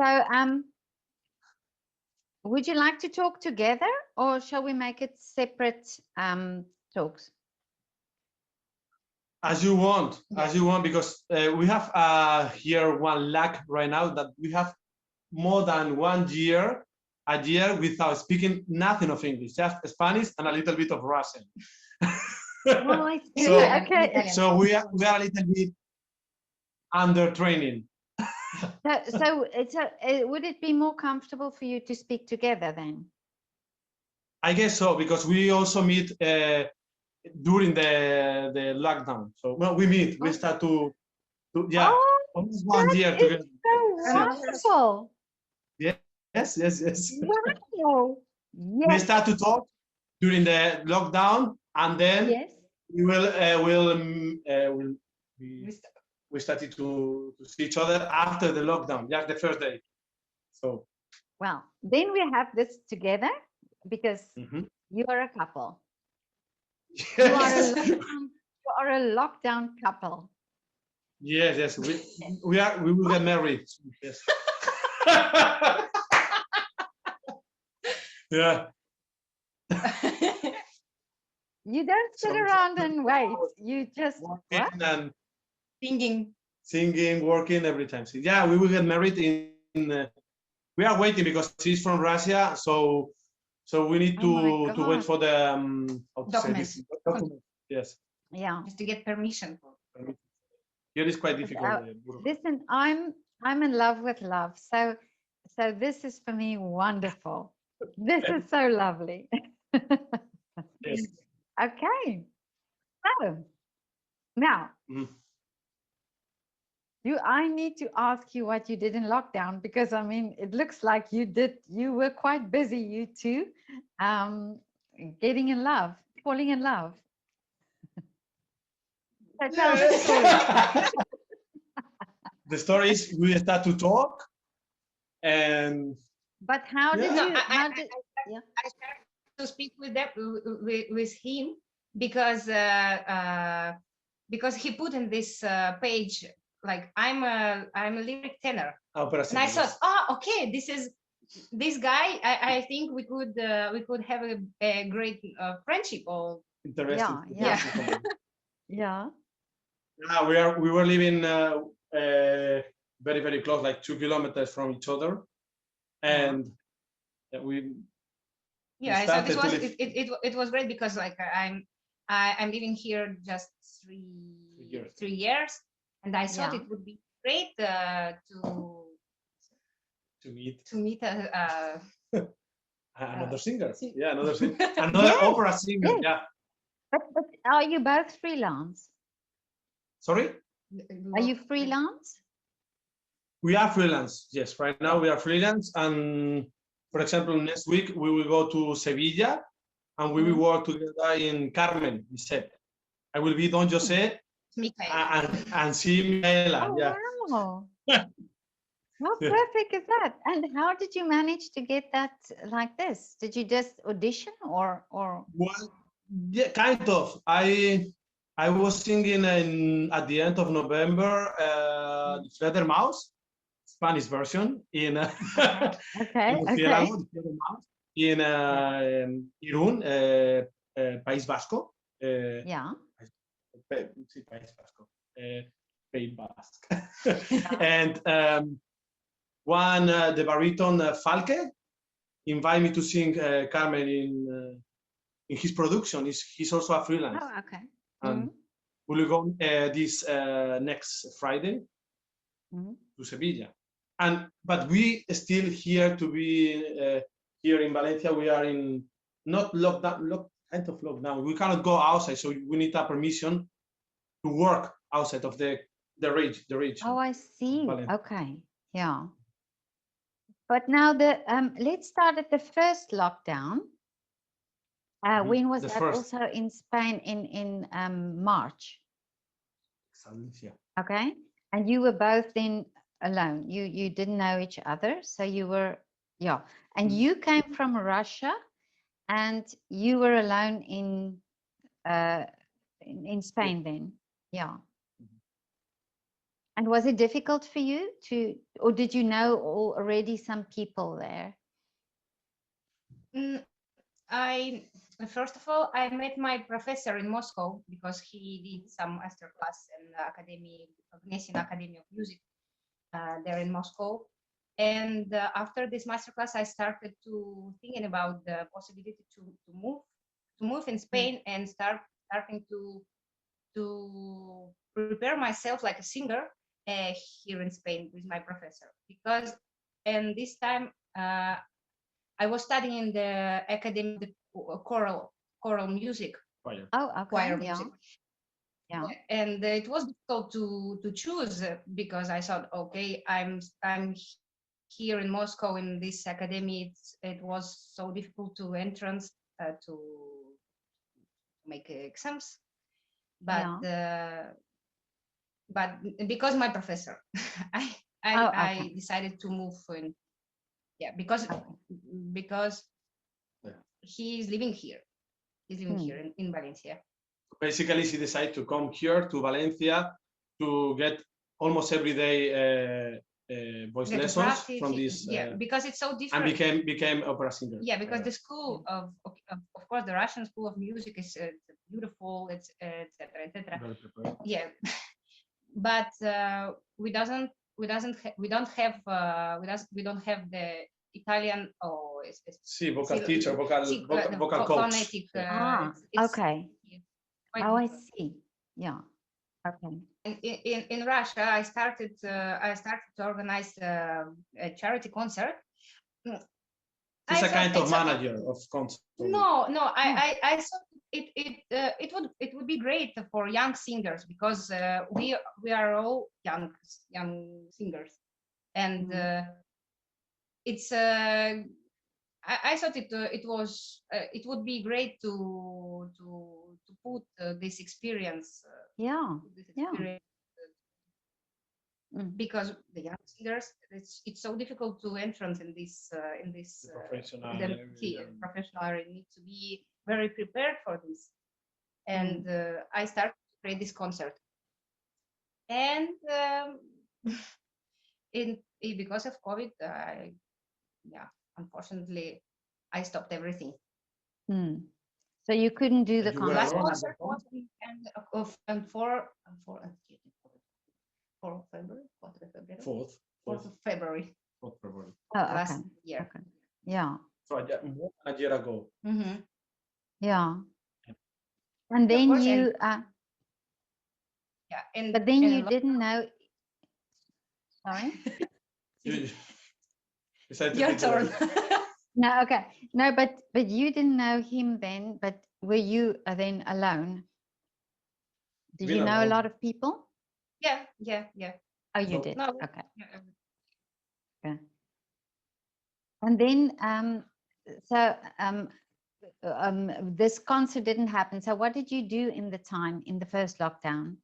So, would you like to talk together, or shall we make it separate talks? As you want, because we have here one lack right now, that we have more than 1 year, a year without speaking nothing of English, just Spanish and a little bit of Russian. Oh, I see. So, Okay. so we are a little bit under training. So would it be more comfortable for you to speak together then? I guess so, because we also meet during the lockdown. So well, we start to yeah, almost 1 year together. So wonderful. Yes. Wow. We Yes. start to talk during the lockdown, and then Yes. we started to see each other after the lockdown, just the first day. So Well, then we have this together because you are a couple. yes. You are a lockdown couple. Yes. We will get married. Yes. Yeah. You don't sit around and wait. You just And singing, working every time. So, yeah, we will get married in. We are waiting because he's from Russia, so we need to wait for the documents. Yes. Yeah. Just to get permission. Here is quite difficult. Listen, I'm in love with love, so this is for me wonderful. This is so lovely. Yes. Okay. So now, I need to ask you what you did in lockdown, because I mean, it looks like you were quite busy, you two, getting in love, falling in love. So tell the story. The story is we start to talk, and but how did you? I started to speak with him because he put in this page, like, I'm a lyric tenor, and I thought, okay, this guy. I think we could have a great friendship. Or interesting. Yeah. Yeah. We were living very, very close, like 2 kilometers from each other, and we. Yeah, so it was great because, like, I'm living here just 3 years, and I thought it would be great to meet another singer. Yeah, another opera singer. Yes. Yeah. But are you both freelance? Sorry? Are you freelance? We are freelance. Yes, right now we are freelance, and for example, next week we will go to Sevilla, and we will work together in Carmen. He said, I will be Don Jose and see Micaela. Oh, yeah. wow. How perfect is that? And how did you manage to get that like this? Did you just audition or? Well, yeah, kind of. I was singing at the end of November, the Fledermaus, Spanish version in in Irún, País Vasco. Yeah. País Vasco. País Basque. And the baritone Falke invited me to sing Carmen in his production. He's also a freelance. Oh, okay. And we will go this next Friday to Sevilla. But we still here to be here in Valencia. We are in not kind of lockdown. We cannot go outside, so we need a permission to work outside of the region. Oh, I see. Okay, yeah. But now let's start at the first lockdown. When was that? Also in Spain in March. Yeah. Okay, and you were both then alone. You didn't know each other, so you were and you came from Russia, and you were alone in Spain then. Yeah. And was it difficult for you or did you know already some people there? First of all, I met my professor in Moscow because he did some masterclass in the Academy of Music there in Moscow. And after this masterclass, I started to thinking about the possibility to move in Spain and starting to prepare myself like a singer here in Spain with my professor. Because and this time I was studying in the Academy of choral music. Choir. Oh, okay. Choir music. Yeah. And it was difficult to choose because I thought, okay, I'm here in Moscow in this academy. It was so difficult to entrance to make exams, but because my professor, I decided to move in. Yeah, because he's living here. He's living here in Valencia. Basically, she decided to come here to Valencia to get almost every day voice lessons from this. Because it's so different. And became opera singer. Yeah, because the school of course, the Russian School of Music is beautiful. It's etc. Yeah, but we don't have the Italian or vocal teacher, vocal coach. Phonetic. Okay. I see. Yeah. Okay. In Russia, I started to organize a charity concert. She's a kind of manager of concert. No, I thought it would be great for young singers because we are all young singers, and it's I thought it would be great to put this experience. Because the young singers, it's so difficult to entrance in this professional area. You need to be very prepared for this, and I started to create this concert, and because of COVID, unfortunately, I stopped everything. So you couldn't do the concert. Last concert was on 4th of February. Oh, last year. Okay. Yeah. So more than a year ago. Yeah. And then you but then you didn't know. Sorry. Your turn. No, okay. No, but you didn't know him then, but were you then alone? Did you know a lot of people? Yeah. Oh, you did? No. Okay. Okay. And then, this concert didn't happen. So what did you do in the first lockdown?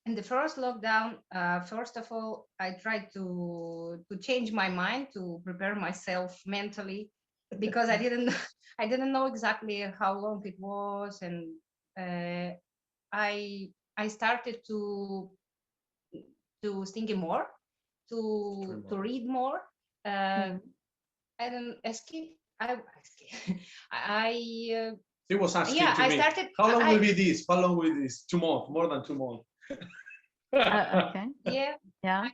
In the first lockdown, first of all, I tried to change my mind, to prepare myself mentally, because I didn't know exactly how long it was, and I started to think more, to read more. And escape. He was asking to me, I started. How long will be this? How long will this? 2 months, more than 2 months. Okay. Yeah.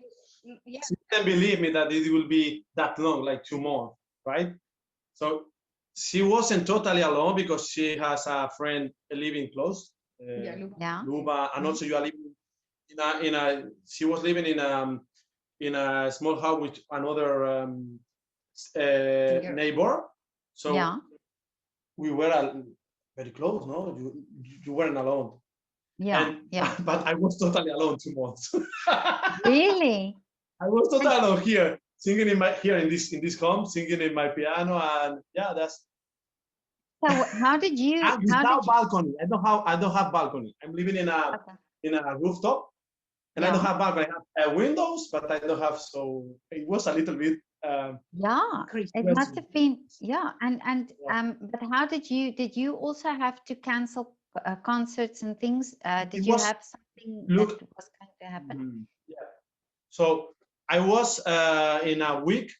She didn't believe me that it will be that long, like 2 months, right? So she wasn't totally alone because she has a friend living close, Luba, and also you are living she was living in a small house with another neighbor. So we were very close, no? You weren't alone. But I was totally alone 2 months. Really? I was totally alone here, singing in this home, singing in my piano, and that's. So how did you? Balcony. I don't have balcony. I'm living in a rooftop, and I don't have balcony. I have windows, but I don't have. So it was a little bit. It must have been. But how did you also have to cancel concerts and things? Did you have something that was to happen? Yeah. So I was in a week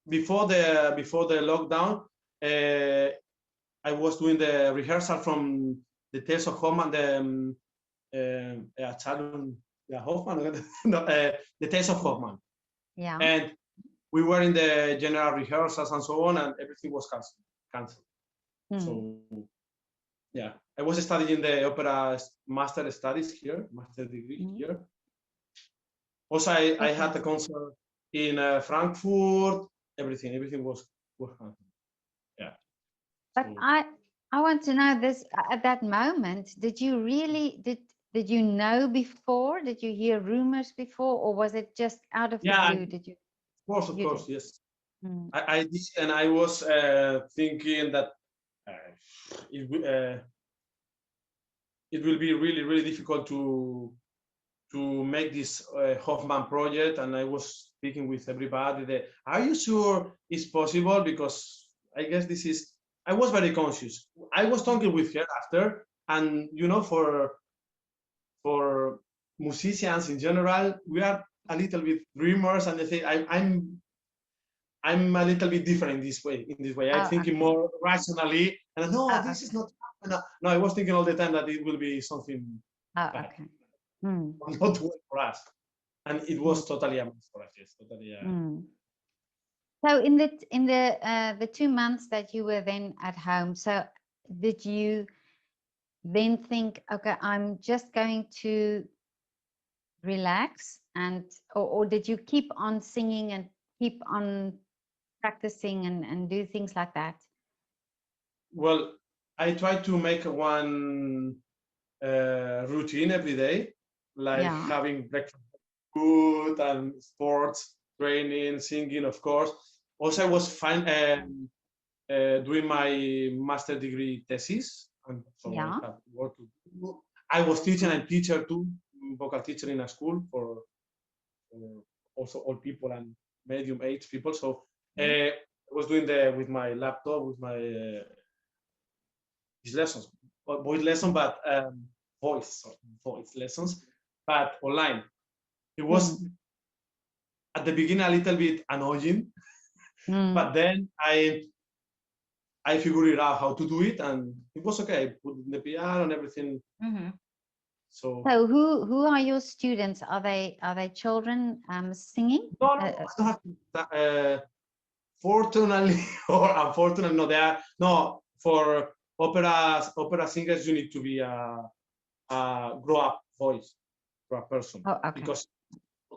before the lockdown. I was doing the rehearsal from the Tales of Hoffman, Hoffman, no, the Tales of Hoffman. Yeah. And we were in the general rehearsals and so on, and everything was cancelled. So yeah, I was studying the opera master studies here, master degree here. Also, I had a concert in Frankfurt. Everything was cancelled. Yeah. But so, I want to know this at that moment. Did you really did you know before? Did you hear rumors before, or was it just out of the blue? Did you? Of course, yes. I did, and I was thinking that it will be really difficult to make this Hoffman project. And I was speaking with everybody that, are you sure it's possible? Because I guess this is, I was very conscious. I was talking with her after, and you know, for musicians in general, we are a little bit dreamers, and they say I'm a little bit different in this way. I'm thinking more rationally, and no, this is not. No, I was thinking all the time that it will be something bad, not well for us, and it was totally a mess for us. Yes, totally. So in the 2 months that you were then at home, so did you then think, okay, I'm just going to relax, and or did you keep on singing and keep on practicing and do things like that? Well, I try to make one routine every day, like having breakfast, food, and sports, training, singing, of course. Also, I was doing my master degree thesis, and so I have work to do. I was teaching and teacher too, vocal teacher in a school for also old people and medium age people. So I was doing with my laptop, with my these lessons, voice lesson, but voice lessons, but online. It was at the beginning a little bit annoying, but then I figured it out how to do it, and it was okay. I put the piano and everything. So who are your students? Are they children singing? No, fortunately or unfortunately, no. They are no for opera singers. You need to be a grow up voice for a person. Because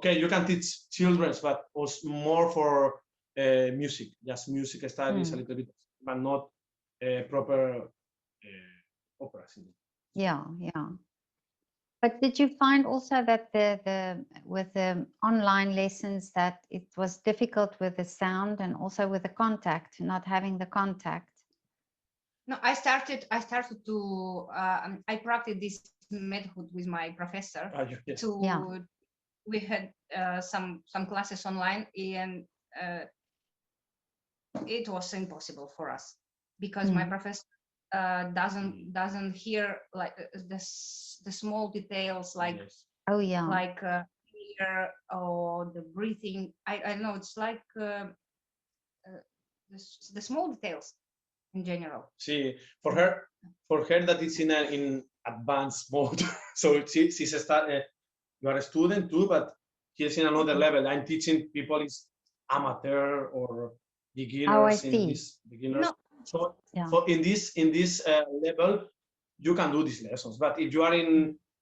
you can teach children, but also more for music, just music studies a little bit, but not proper opera singing. Yeah. But did you find also that with the online lessons that it was difficult with the sound and also with the contact, not having the contact? No, I started to I practiced this method with my professor. We had some classes online, and it was impossible for us because my professor doesn't hear like the small details, like like here or the breathing. I know it's like the small details in general. See, for her that it's in advanced mode. So she's you are a student too, but she's in another level. I'm teaching people is amateur or beginners in this beginners. No. So in this level, you can do these lessons. But if you are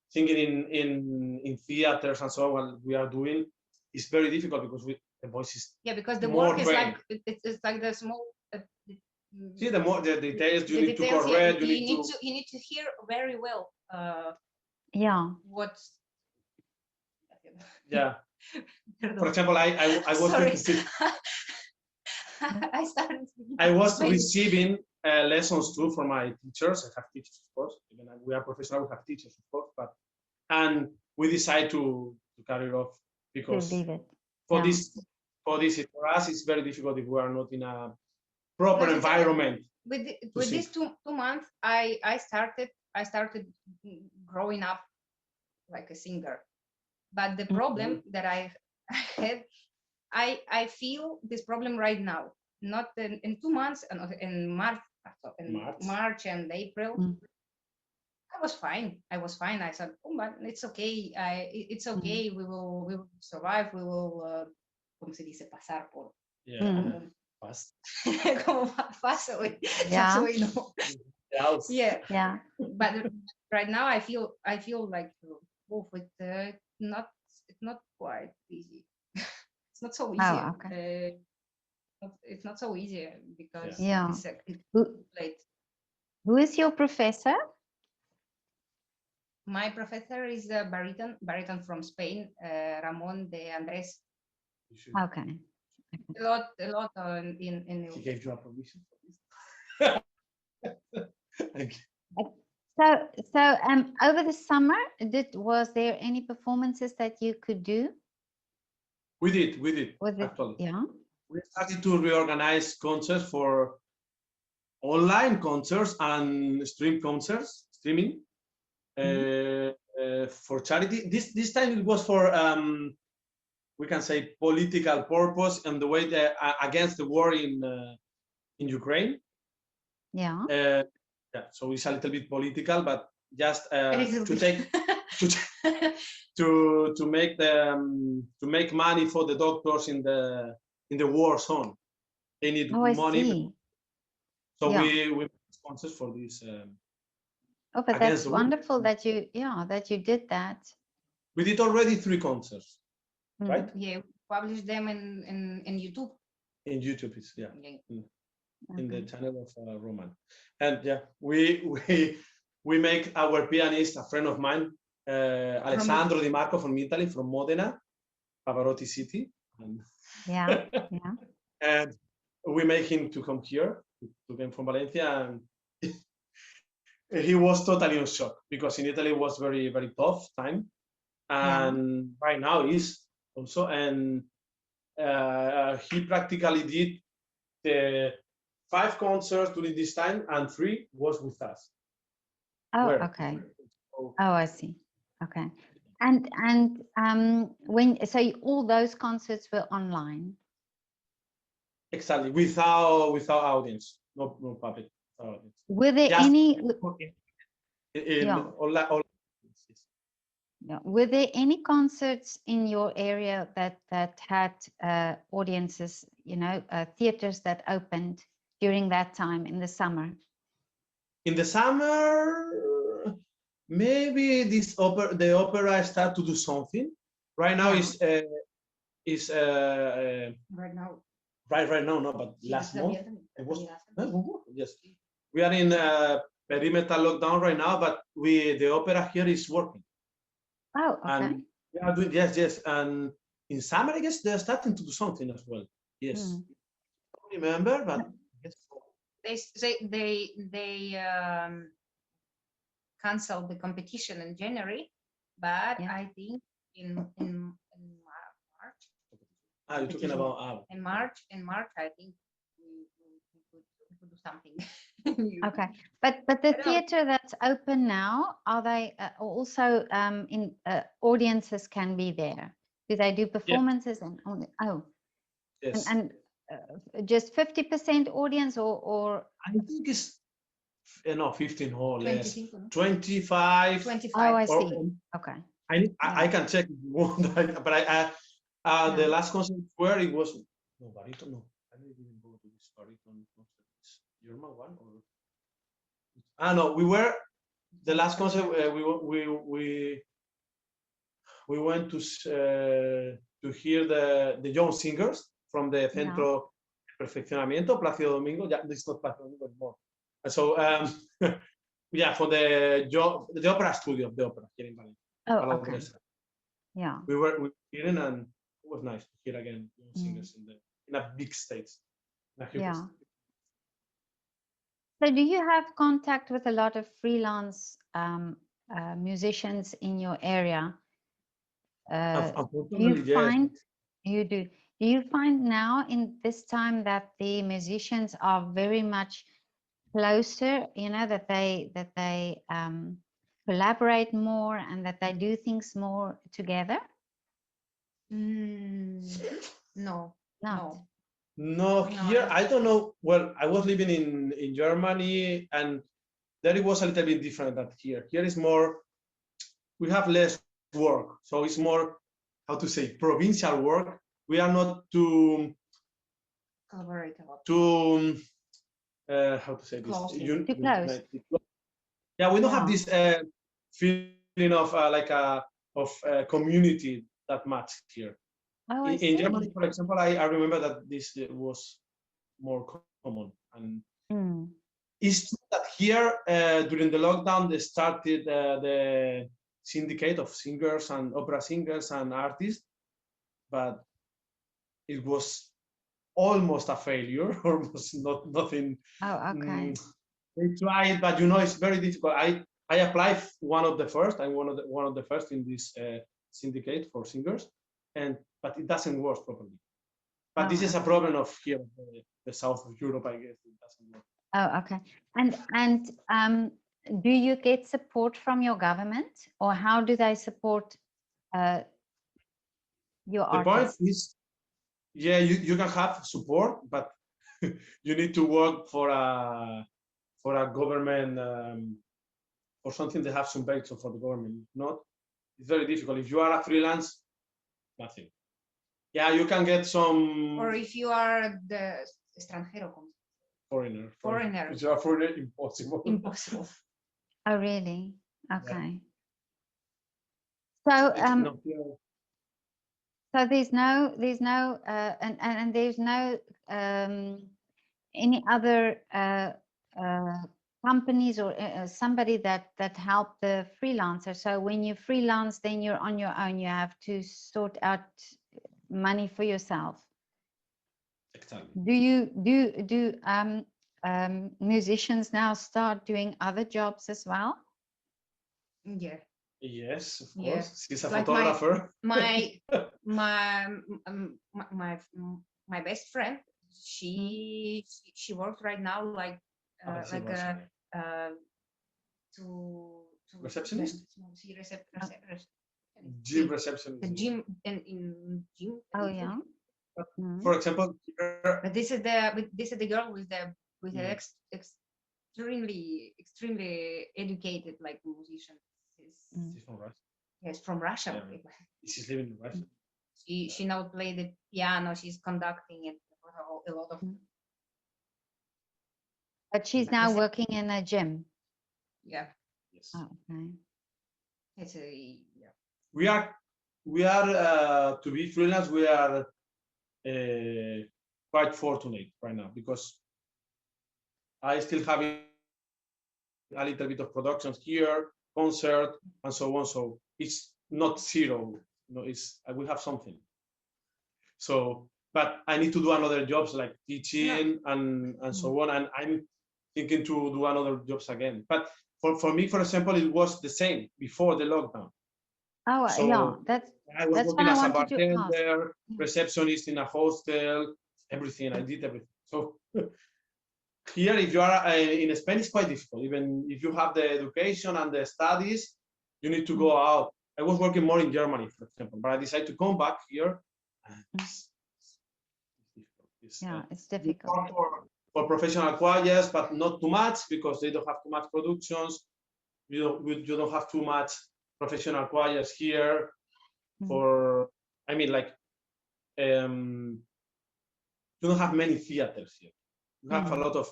singing in theaters and so on, we are doing, it's very difficult because the voice is because the work is like it's like the small. See, the details you need to correct. You need to hear very well. What? Yeah. For example, I was thinking, I was receiving lessons too from my teachers. I have teachers, of course. Even we are professional, we have teachers, of course. And we decide to carry it off because for for us it's very difficult if we are not in a proper environment. With these 2 months, I started growing up like a singer. But the problem that I had, I feel this problem right now, not in 2 months, in March and April. I was fine. I said, oh, but it's okay. It's okay. We will survive. We will, ¿cómo se dice? Pasar por. Yeah. Pass. Como pasa, Yeah. Yeah. But right now I feel like it's not quite easy. It's not so easy. Oh, okay. It's not so easy because it's late. Who is your professor? My professor is a baritone from Spain, Ramon de Andres. Okay. A lot in. He gave you a permission for this. So over the summer, was there any performances that you could do? We did actually. Yeah. We started to reorganize concerts for online concerts and streaming for charity. This time it was for we can say political purpose and the way against the war in Ukraine. Yeah. So it's a little bit political, but just to take to make money for the doctors in the war zone. They need money. So we make sponsors for this. But that's wonderful that you did that. We did already 3 concerts, right? Yeah, publish them in YouTube. In YouTube, it's in the channel of Roman, and we make our pianist, a friend of mine, Alessandro Di Marco from Italy, from Modena, Pavarotti City, and and we make him to come here, to come from Valencia, and he was totally in shock because in Italy it was very, very tough time, and right now is also, and he practically did the 5 concerts during this time, and 3 was with us. Oh, okay. Oh, I see. Okay. And all those concerts were online. Exactly, without audience, no public audience. Were there any? Were there any concerts in your area that had audiences? Theaters that opened during that time in the summer. In the summer, maybe the opera start to do something. Right now is right now. Right now, no, but last month it was. Yes, we are in perimeter lockdown right now, but the opera here is working. Oh, okay. And we are doing yes, and in summer I guess they're starting to do something as well. Yes, I don't remember, but I guess they canceled the competition in January, but I think in March. You're talking about in March. I think we could do something. Okay, but the theater that's open now, are they also in audiences can be there? Do they do performances and yes, and just 50% audience or I think it's 15 or less, 25. 25. Oh, I see. Okay. I can check if you want, but the last concert where it was baritone. No, I didn't go to this baritone concert. German one or no? We were the last concert. We went to hear the young singers from the Centro de Perfeccionamiento, Plácido Domingo. Yeah, this is not Plácido Domingo anymore. So for the opera studio of the opera here in Valencia. Oh, okay. Yeah. We were hearing, and it was nice to hear again young singers in a big stage. Yeah. So do you have contact with a lot of freelance musicians in your area? Do you find now in this time that the musicians are very much closer, that they collaborate more and that they do things more together? No. No, here, I don't know. Well, I was living in Germany, and there it was a little bit different than here. Here is more, we have less work. So it's more, how to say, provincial work. We are not too, collaborate a lot. Too, how to say this? Too close. Yeah, we don't have this feeling of community that much here. Oh, in Germany, for example, I remember that this was more common. And it's true that here, during the lockdown, they started the syndicate of singers and opera singers and artists, but it was almost a failure, almost nothing. Oh, okay. They tried, but you know, it's very difficult. I applied one of the first. I'm one of the first in this syndicate for singers, but it doesn't work properly. But this is a problem of here, the south of Europe, I guess. It doesn't work. Oh, okay. And do you get support from your government, or how do they support your artists? The point is, yeah, you can have support, but you need to work for a government or something that have some benefit for the government. If not, it's very difficult. If you are a freelance, nothing. Yeah, you can get some. Or if you are the extranjero. Foreigner. If you are foreigner, impossible. Impossible. Oh, really? Okay. Yeah. So so there's no and there's no any other companies or somebody that help the freelancer. So when you freelance, then you're on your own. You have to sort out money for yourself. Exactly. Do you do musicians now start doing other jobs as well? Yeah. Yes, of course. She's a like photographer. My best friend. She works right now like to receptionist. Gym receptionist. The gym in gym. Oh yeah. For example, but this is the girl with the extremely educated like musician. She's from Russia. Yes, from Russia. Yeah. She's living in Russia. She now play the piano. She's conducting it a lot of. But she's now working in a gym. Yeah. Yes. Oh, okay. It's yeah. We are to be freelance. We are quite fortunate right now because I still have a little bit of productions here, concert, and so on. So it's not zero. No, I will have something. So, but I need to do another jobs like teaching and so on. And I'm thinking to do another jobs again. But for me, for example, it was the same before the lockdown. Oh, so yeah, I was working as a bartender, receptionist in a hostel, everything. I did everything. So here, if you are in Spain, it's quite difficult. Even if you have the education and the studies, you need to go out. I was working more in Germany, for example, but I decided to come back here. It's difficult. For professional choirs, but not too much because they don't have too much productions. You don't have too much professional choirs here. You don't have many theaters here. You have a lot of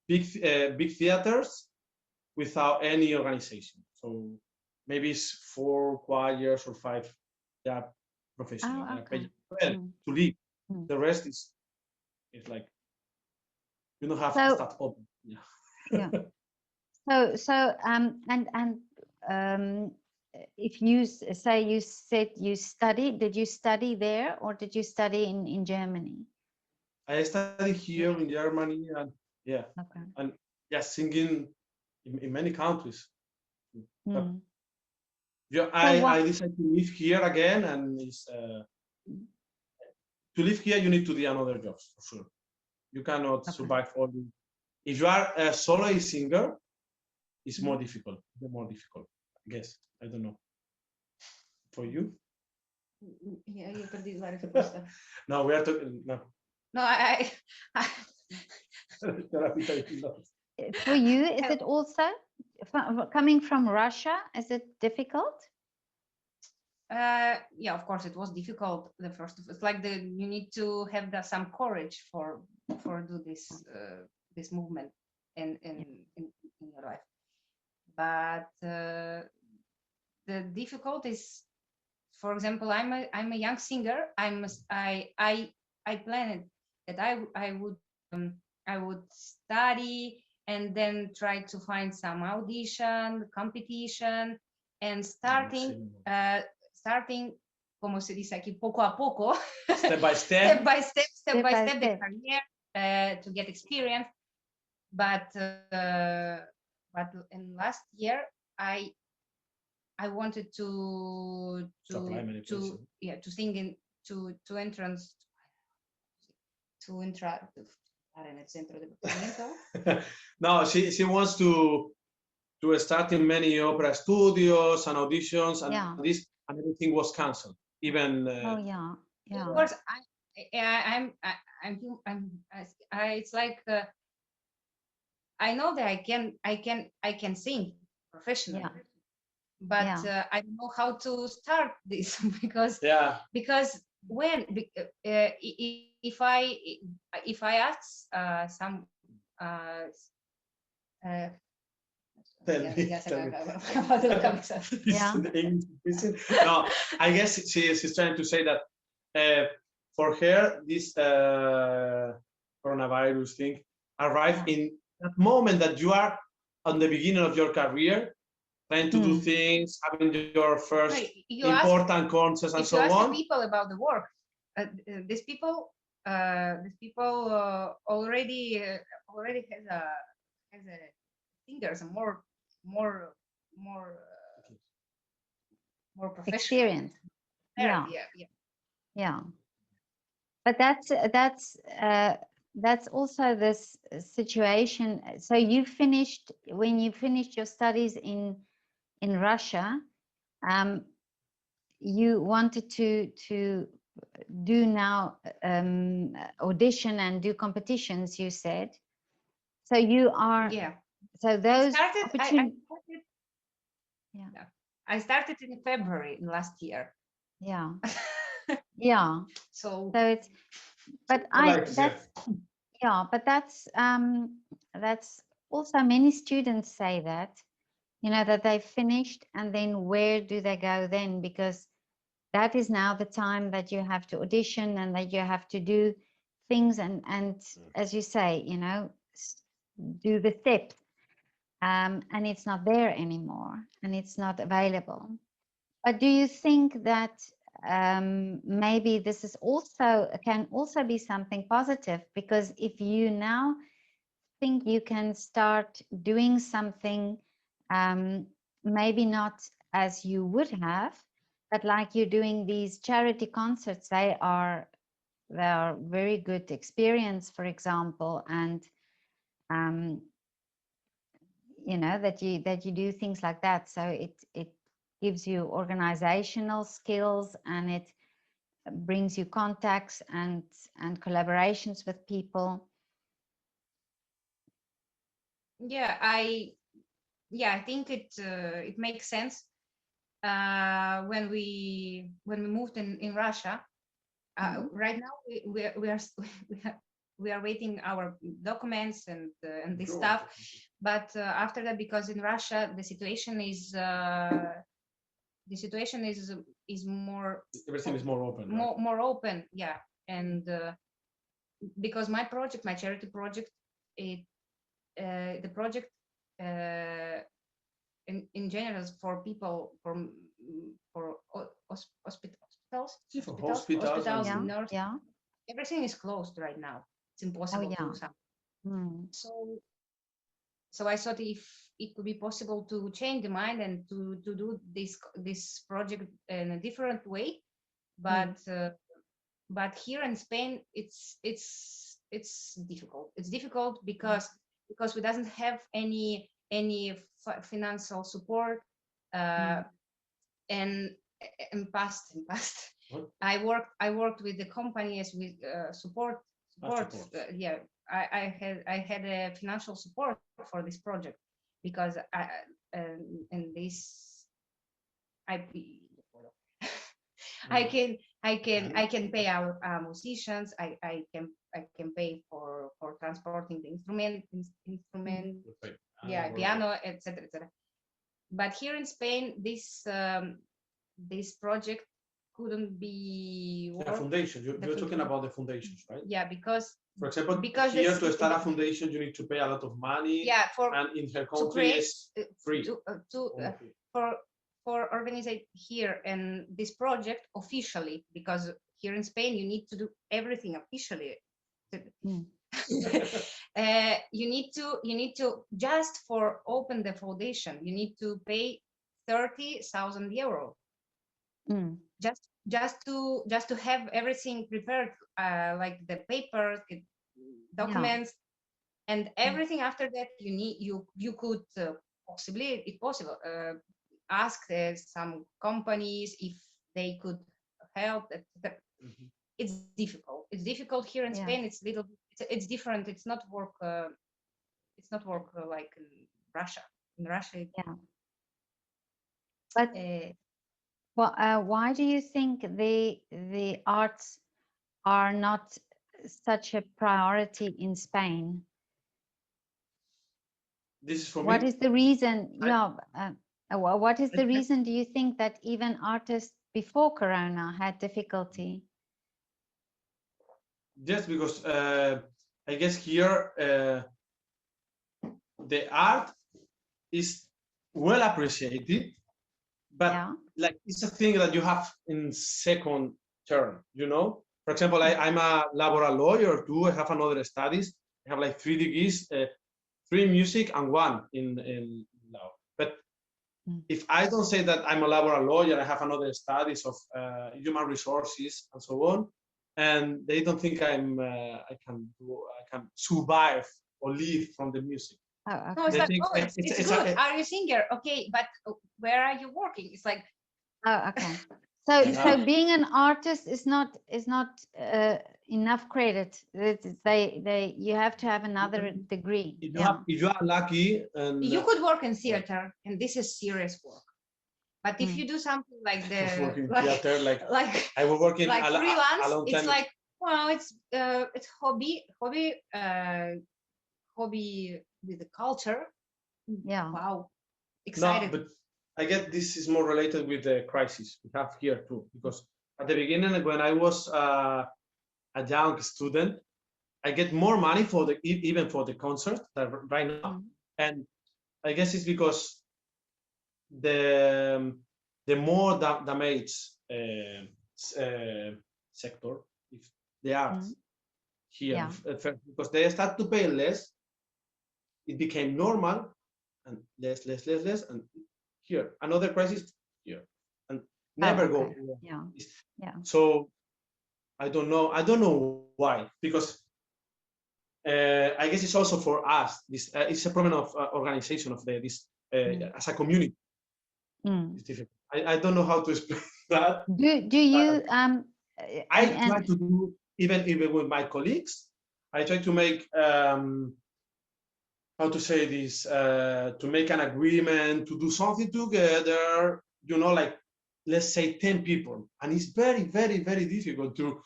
big theaters without any organization. So maybe it's 4 choirs or 5 professional to live. The rest is like you don't have to start open. If you say you said you studied, did you study there or did you study in Germany? I studied here in Germany and singing in many countries. I decided to live here again, and to live here you need to do another jobs for sure. You cannot survive only if you are a solo singer. it's more difficult. The more difficult, I guess. I don't know. For you? Yeah, you perdi la risposta. No, we are talking. No. No, I For you, is it also coming from Russia? Is it difficult? Yeah, of course, it was difficult. The first, it's like you need to have some courage for do this movement in your life. But the difficulties, for example, I'm a young singer. I planned that I would study and then try to find some audition, competition, and starting, como se dice aquí, poco a poco, step by step, step by step, the career to get experience. But in last year, I wanted to sing in to entrance to entrar en el centro de movimiento. No, she wants to start in many opera studios and auditions, and and everything was cancelled. Even of course, it's like I know that I can sing professionally, but I don't know how to start this because when if I ask some no, I guess she's trying to say that for her this coronavirus thing arrived in that moment that you are on the beginning of your career, trying to do things, having your first important concerts and so on. If you ask the people about the work, these people already has a singers and more professional experience. Yeah. But that's also this situation. So when you finished your studies in Russia, you wanted to do now audition and do competitions, you said. So you are so those I started in February last year. Yeah. So it's but that's also many students say that, that they finished and then where do they go then, because that is now the time that you have to audition and that you have to do things and as you say, do the steps, and it's not there anymore and it's not available. But do you think that maybe this is can also be something positive, because if you now think you can start doing something, maybe not as you would have, but like you're doing these charity concerts, they are very good experience, for example, and that you do things like that, so it gives you organizational skills and it brings you contacts and collaborations with people. I think it makes sense. When we moved in Russia, right now we are waiting our documents and this stuff, but after that, because in Russia the situation is more, everything is more open, more open, and because my charity project, the project in general is for people for hospitals, nurses. Everything is closed right now. It's impossible to do something. So I thought if it could be possible to change the mind and to do this project in a different way, but here in Spain it's difficult. It's difficult because we doesn't have any any financial support. And in past, I worked with the companies with support. Yeah, I had a financial support for this project because in this I can pay our musicians. I can pay for transporting the instrument, yeah, piano, etc., etc. But here in Spain, this project couldn't be the foundation. You're talking about the foundations, right? Yeah, because for example, here to start a foundation, you need to pay a lot of money. Yeah, and in her country it's free. For organizing here and this project officially, because here in Spain you need to do everything officially. You need to just for open the foundation you need to pay 30,000 euro. Just to have everything prepared, like the papers, documents, and everything after that you could possibly, if possible, ask some companies if they could help. It's difficult here in Spain. It's different. It's not work like in Russia. In Russia, but why do you think the arts are not such a priority in Spain? This is for what me. is the reason? What is the reason, do you think, that even artists before Corona had difficulty? Just because I guess here the art is well appreciated, but like it's a thing that you have in second term, you know. For example, I'm a laboral lawyer too. I have another studies. I have like 3 degrees, 3 music and 1 in law. But if I don't say that I'm a laboral lawyer, I have another studies of human resources and so on, and they don't think I can survive or live from the music. Oh, okay. No, it's like, it's good. Are you a singer? Okay, but where are you working? It's like, oh, okay. So being an artist is not enough credit. You have to have another degree. If you are lucky, and you could work in theater, and this is serious work. But if you do something like theater, like I will work in like freelance, it's time. like, well, it's hobby with the culture. Yeah. Wow. Excited. No, but I guess this is more related with the crisis we have here too, because at the beginning, when I was a young student, I get more money for even for the concert than right now, and I guess it's because the more damaged sector, if the arts here, because they start to pay less, it became normal, and less, and here another crisis here, and never go. So I don't know why, because I guess it's also for us. This it's a problem of organization of this as a community. It's difficult. I don't know how to explain that. Do you I try to do even with my colleagues. I try to make how to say this, to make an agreement, to do something together, you know, like let's say 10 people, and it's very difficult to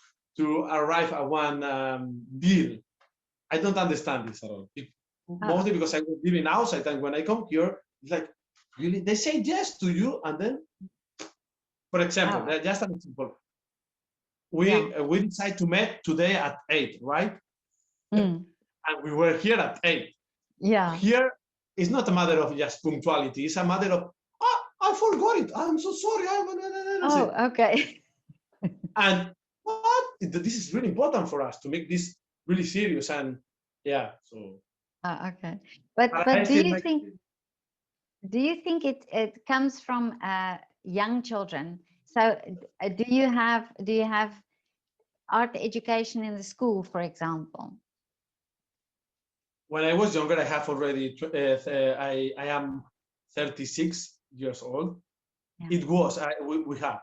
arrive at one deal. I don't understand this at all. Mostly because I was living outside, and when I come here, it's like, really, they say yes to you, and then, for example, just an example, we decided to meet today at 8, right? And we were here at 8. Yeah. Here, it's not a matter of just punctuality. It's a matter of, I forgot it. I'm so sorry. Oh, okay. And what? This is really important for us to make this really serious. And yeah, so. Okay. But do you think it comes from young children? So do you have art education in the school, for example? when I was younger, I have already, I am 36 years old. Yeah. It was, we have,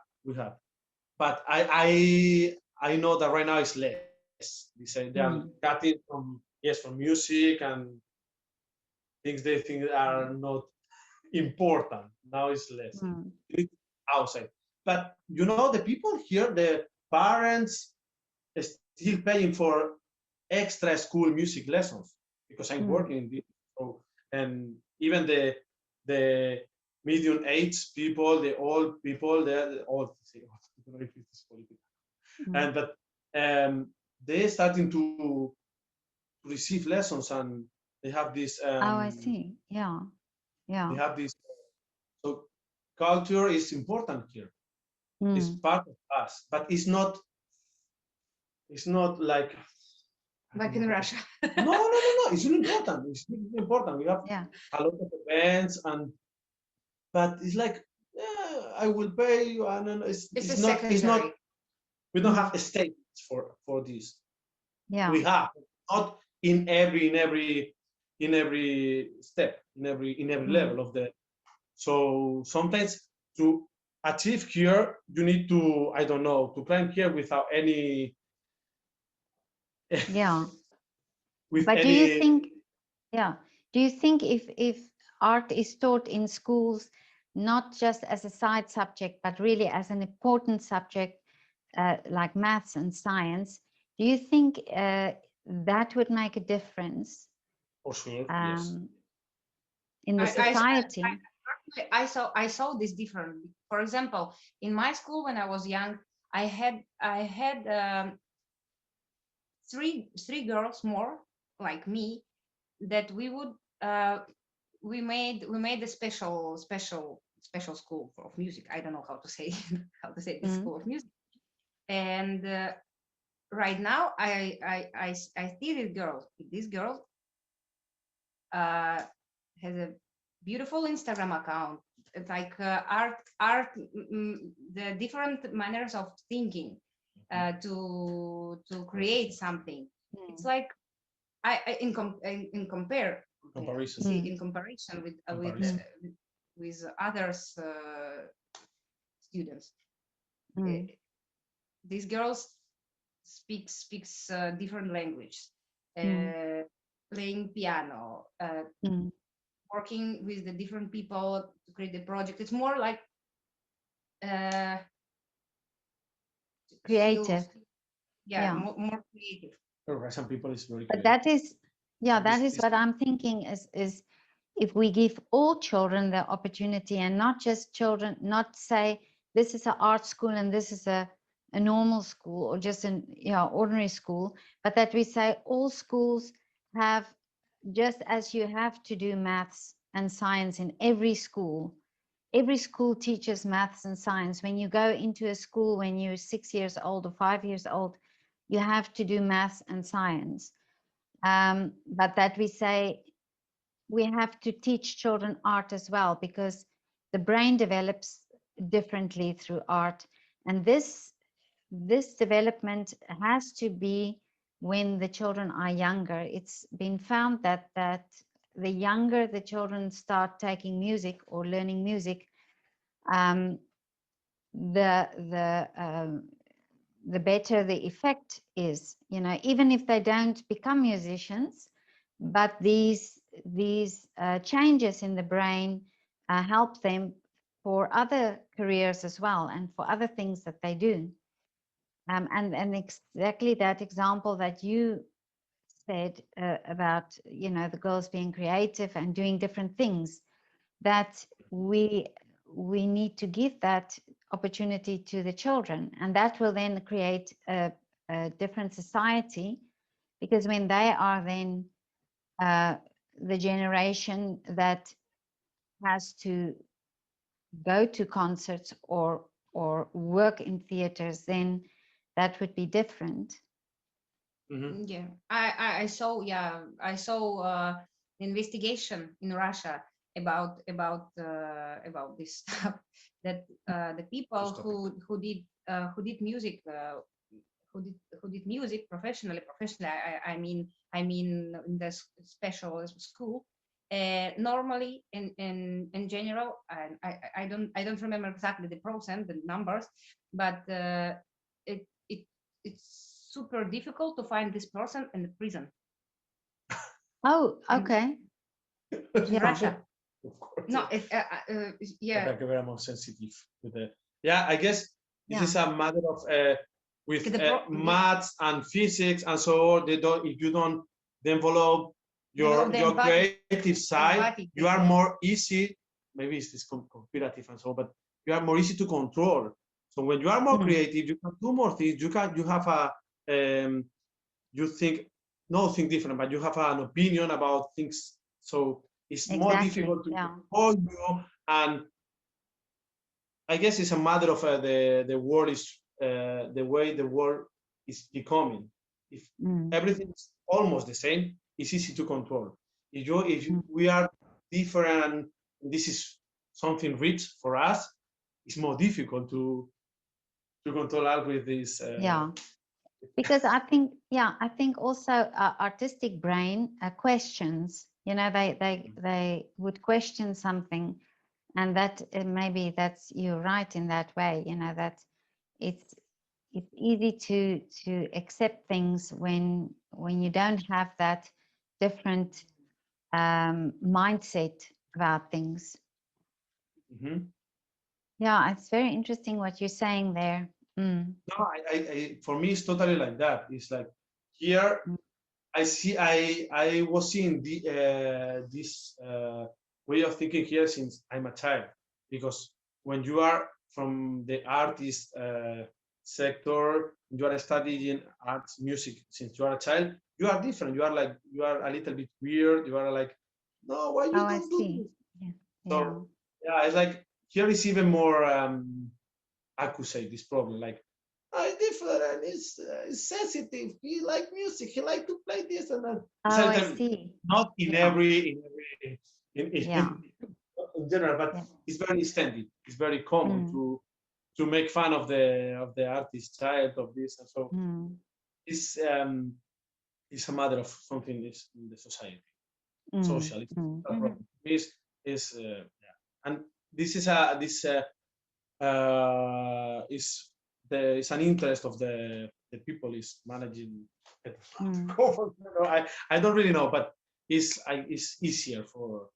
but I know that right now it's less. They are cutting from music and things they think are not important. Now it's less. Outside. But you know, the people here, the parents still paying for extra school music lessons because I'm working in this. So, and even the medium age people, the old people, the old, and but they're starting to receive lessons, and they have this. I see. Yeah. They have this. So culture is important here. It's part of us, but it's not. It's not like in Russia. No. It's really important. It's really important. We have a lot of events, but it's like I will pay you, and it's not. It's not. We don't have statements for this. Yeah. We have not in every step, in every level of the. So sometimes to achieve here, you need to, I don't know, to climb here without any. Yeah. But do you think, do you think if art is taught in schools, not just as a side subject, but really as an important subject, like maths and science, do you think that would make a difference? For sure, yes. In the society? I saw this differently. For example, in my school when I was young, I had three girls more like me that we made a special school of music. I don't know how to say this school of music. And right now I see this girl. This girl has a beautiful Instagram account. It's like art, the different manners of thinking to create something. It's like in comparison with others students. These girls speaks different language, playing piano, working with the different people to create the project. It's more like creative. More creative. Some people is very. But that is, that is what I'm thinking is if we give all children the opportunity and not just children, not say this is an art school and this is a normal school or just an ordinary school, but that we say all schools have, just as you have to do maths and science in every school teaches maths and science. When you go into a school when you're 6 years old or 5 years old, you have to do maths and science. But that we say we have to teach children art as well, because the brain develops differently through art. And this development has to be when the children are younger. It's been found that the younger the children start taking music or learning music, the better the effect is, even if they don't become musicians, but these changes in the brain help them for other careers as well and for other things that they do. And exactly that example that you said about, the girls being creative and doing different things, that we need to give that opportunity to the children, and that will then create a different society, because when they are then the generation that has to go to concerts or work in theaters, then that would be different. Yeah, I saw investigation in Russia about this stuff, that the people who did music, who did music professionally. I mean in the special school. Normally, in general, I don't remember exactly the percent, the numbers, but it's super difficult to find this person in the prison. Oh, okay. In Russia. No, yeah. Like very more sensitive to the. Yeah, I guess this is a matter of with maths and physics and so on. They don't. If you don't develop your creative side, you are more easy. Maybe it's this competitive and so on, but you are more easy to control. So when you are more creative, you can do more things. You have a you think different, but you have an opinion about things. So it's more difficult to control you, and I guess it's a matter of the world is the way the world is becoming. If everything is almost the same, it's easy to control. If we are different, this is something rich for us. It's more difficult to control us with this. Because I think also artistic brain questions. You know, they would question something, and that maybe you're right in that way. You know, that it's easy to accept things when you don't have that different mindset about things. Yeah, it's very interesting what you're saying there. No, I for me it's totally like that. It's like here I was seeing this way of thinking here since I'm a child, because when you are from the artist sector, you are studying arts, music since you are a child, you are different. You are a little bit weird. You are like, no, why you don't do this? Yeah. So yeah, it's like here is even more I could say this problem, like, different, it's sensitive, he like music, he like to play this and that. I see. Not in in general, but it's very standard. It's very common to make fun of the artist child of this, and so it's a matter of something in the society. Social is and this is it's an interest of the people is managing it. I don't really know, but it's easier for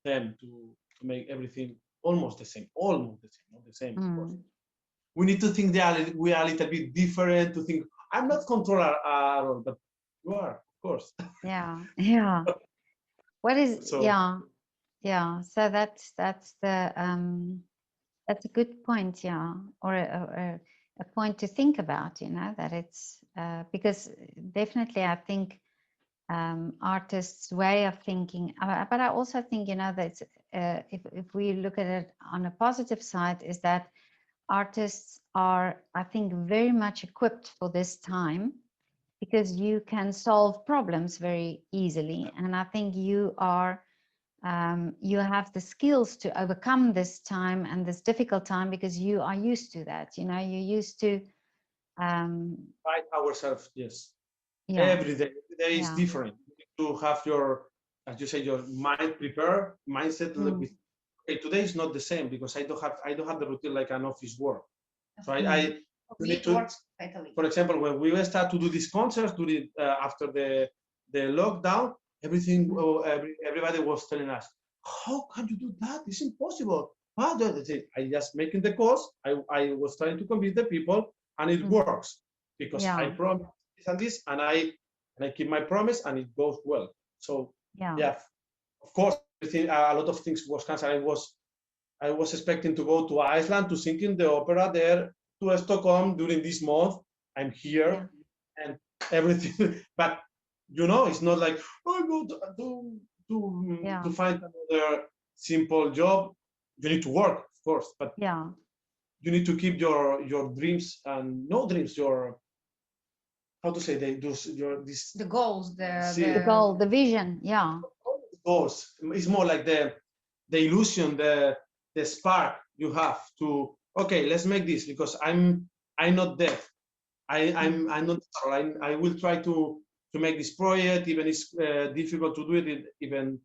them to make everything almost the same, not the same. Of course. We need to think we are a little bit different, to think I'm not controller at all, but you are, of course. Yeah. What is so that's that's a good point, or a point to think about, you know, that it's because definitely I think artists' way of thinking, but I also think, you know, that if we look at it on a positive side, is that artists are, I think, very much equipped for this time, because you can solve problems very easily, and I think you are you have the skills to overcome this time and this difficult time, because you are used to that. You know, you're used to fight ourselves. Yes. Every day is different. You need to have your, as you say, your mind prepared, mindset. With, okay, today is not the same because I don't have the routine like an office work. So I need to, for example, when we start to do these concerts during after the lockdown, everybody was telling us, how can you do that? It's impossible. I just making the calls. I was trying to convince the people, and it works because I promise this and this, and I keep my promise, and it goes well. So of course, a lot of things was canceled. I was expecting to go to Iceland to sing in the opera there, to Stockholm during this month. I'm here and everything, but you know, it's not like I go to find another simple job. You need to work, of course, but you need to keep your dreams and no dreams, your how to say the goals, the vision, goals. It's more like the illusion, the spark you have to. Okay, let's make this because I'm not deaf. I'm not sure. I will try to make this project, even it's difficult to do it. Even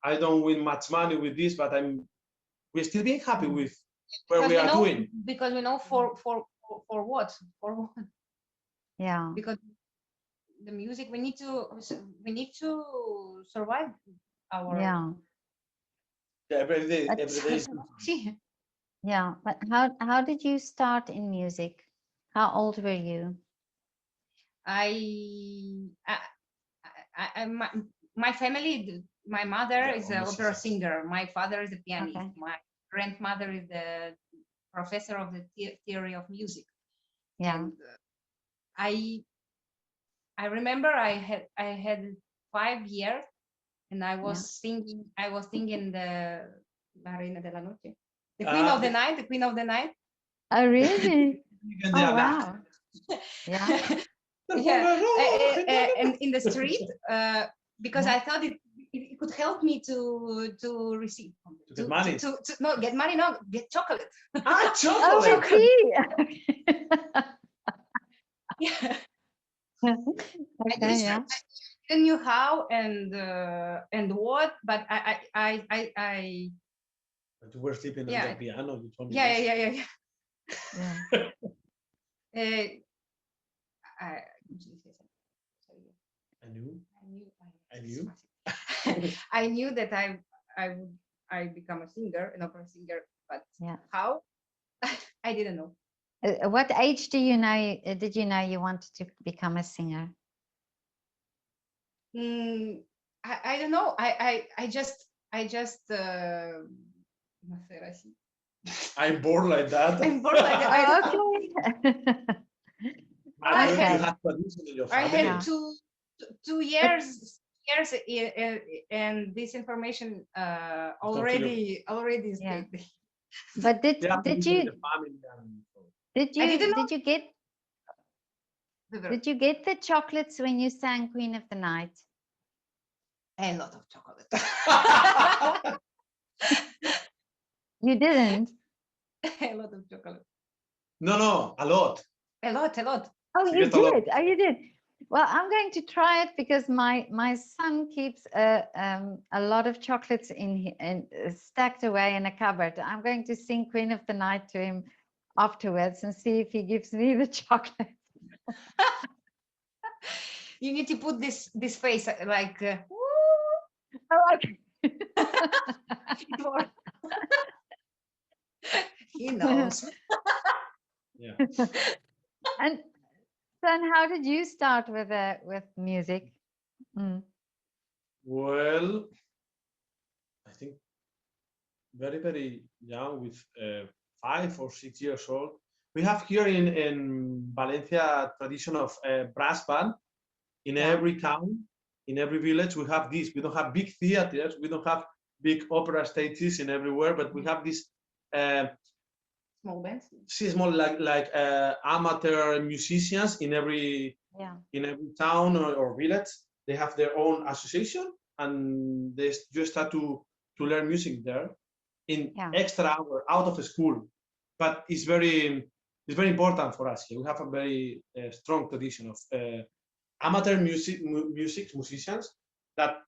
I don't win much money with this, but we're still being happy with where we are doing. Because we know for what. Yeah. Because the music, we need to survive our. Yeah. Every day. Yeah, but how did you start in music? How old were you? My family, my mother is an opera singer. My father is a pianist. Okay. My grandmother is the professor of the theory of music. Yeah. And I remember I had 5 years, and I was singing. I was singing the La Reina de la Noche, the Queen of the Night, the Queen of the Night. Oh, really? Oh, wow. Yeah. Yeah. And in the street, because I thought it could help me to receive to get money. No, get money, no, get chocolate. Chocolate. Oh, see. Yeah. Okay, yeah. I knew how and what, but I But you were sleeping on the piano. You told me. Yeah. I knew that I would become a singer, an opera singer, but how? I didn't know. What age did you know you wanted to become a singer? I don't know. I just I'm bored like that. I'm bored like that. I had 2 years and this information already is there. But did you get the chocolates when you sang Queen of the Night? A lot of chocolate. You didn't? A lot of chocolate. No, a lot. A lot. Oh, you did. Oh, you did. Well, I'm going to try it because my son keeps a lot of chocolates stacked away in a cupboard. I'm going to sing Queen of the Night to him afterwards and see if he gives me the chocolate. You need to put this face like. Oh, okay. He knows. Yeah. And son, how did you start with music? Well, I think very, very young, with 5 or 6 years old. We have here in Valencia tradition of brass band. In every town, in every village, we have this. We don't have big theaters. We don't have big opera stages in everywhere, but we have this small bands. Small like amateur musicians in every town or village. They have their own association, and they just start to learn music there in extra hour out of school. But it's very important for us here. We have a very strong tradition of amateur musicians that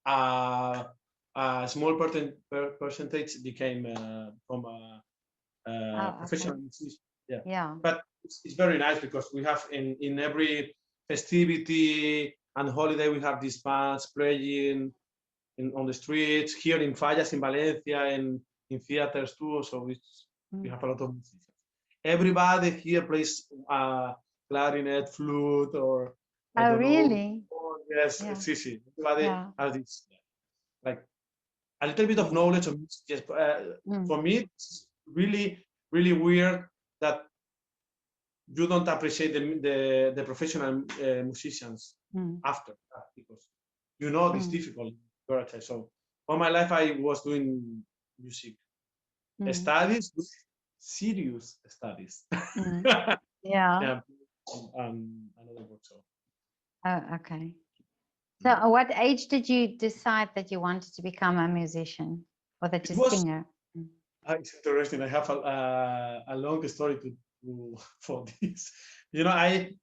a small percentage became from professional musicians. Yeah. But it's very nice because we have in every festivity and holiday we have these bands playing on the streets here in Fallas, in Valencia, and in theaters too. So we have a lot of musicians. Everybody here plays clarinet, flute, or really? Yes, sí. Everybody has this, like a little bit of knowledge of music. Yes, for me, it's really, really weird that you don't appreciate the professional musicians after that, because it's difficult. So all my life I was doing music studies, serious studies. Yeah. Another work. So. Oh, okay. So at what age did you decide that you wanted to become a musician or that you're a singer? It's interesting. I have a long story for this. You know, I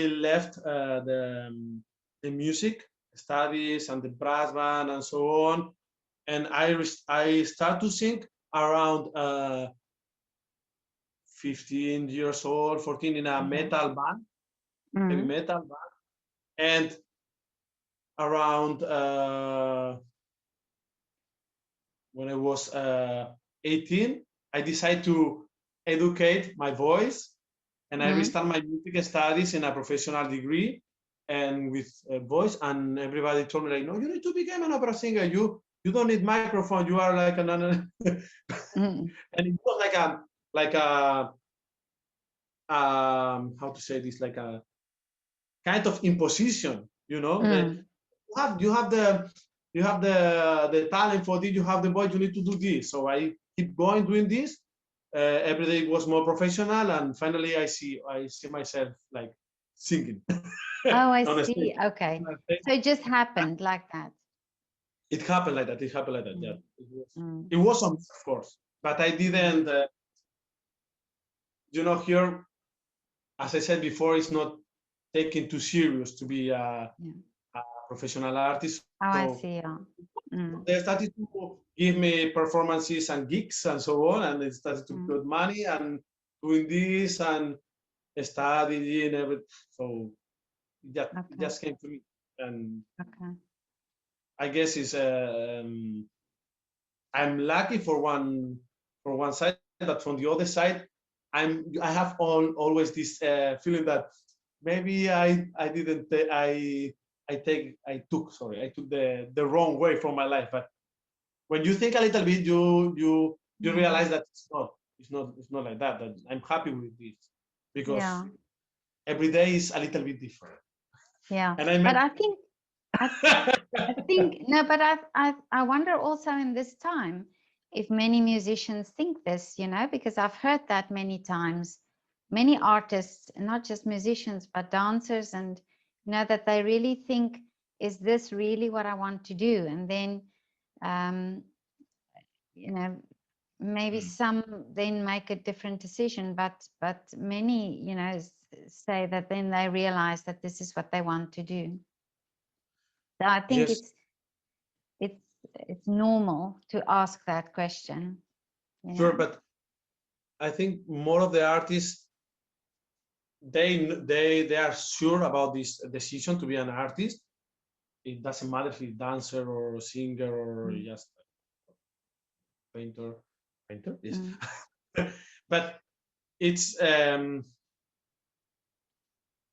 left the music studies and the brass band and so on, and I start to sing around 15 years old, 14, in a metal band, heavy metal band, and around when I was 18, I decided to educate my voice, and I restart my music studies in a professional degree and with voice. And everybody told me, like, no, you need to become an opera singer. You don't need microphone. You are like an and it was like a how to say this, like a kind of imposition, you know. You have the talent for this, you have the voice, you need to do this. So I keep going doing this. Every day it was more professional, and finally I see myself like singing. Oh, I see. Okay, so it just happened like that. It happened like that. Yeah, it was of course, but I didn't. You know, here, as I said before, it's not taken too serious to be a professional artist. Oh, so I see. They started to give me performances and gigs and so on, and they started to put money and doing this and studying everything. So it just came to me, and I guess it's I'm lucky for one side, but from the other side, I have always this feeling that maybe I took the wrong way from my life. But when you think a little bit, you realize that it's not like that. That I'm happy with this because every day is a little bit different. Yeah, but I think no, but I wonder also in this time if many musicians think this, you know, because I've heard that many times, many artists, not just musicians, but dancers, and you know, that they really think, is this really what I want to do? And then, you know, maybe some then make a different decision, but many, you know, say that then they realize that this is what they want to do. So I think it's normal to ask that question. Sure, but I think more of the artists, they are sure about this decision to be an artist. It doesn't matter if it's dancer or singer or just painter. Yes. But it's the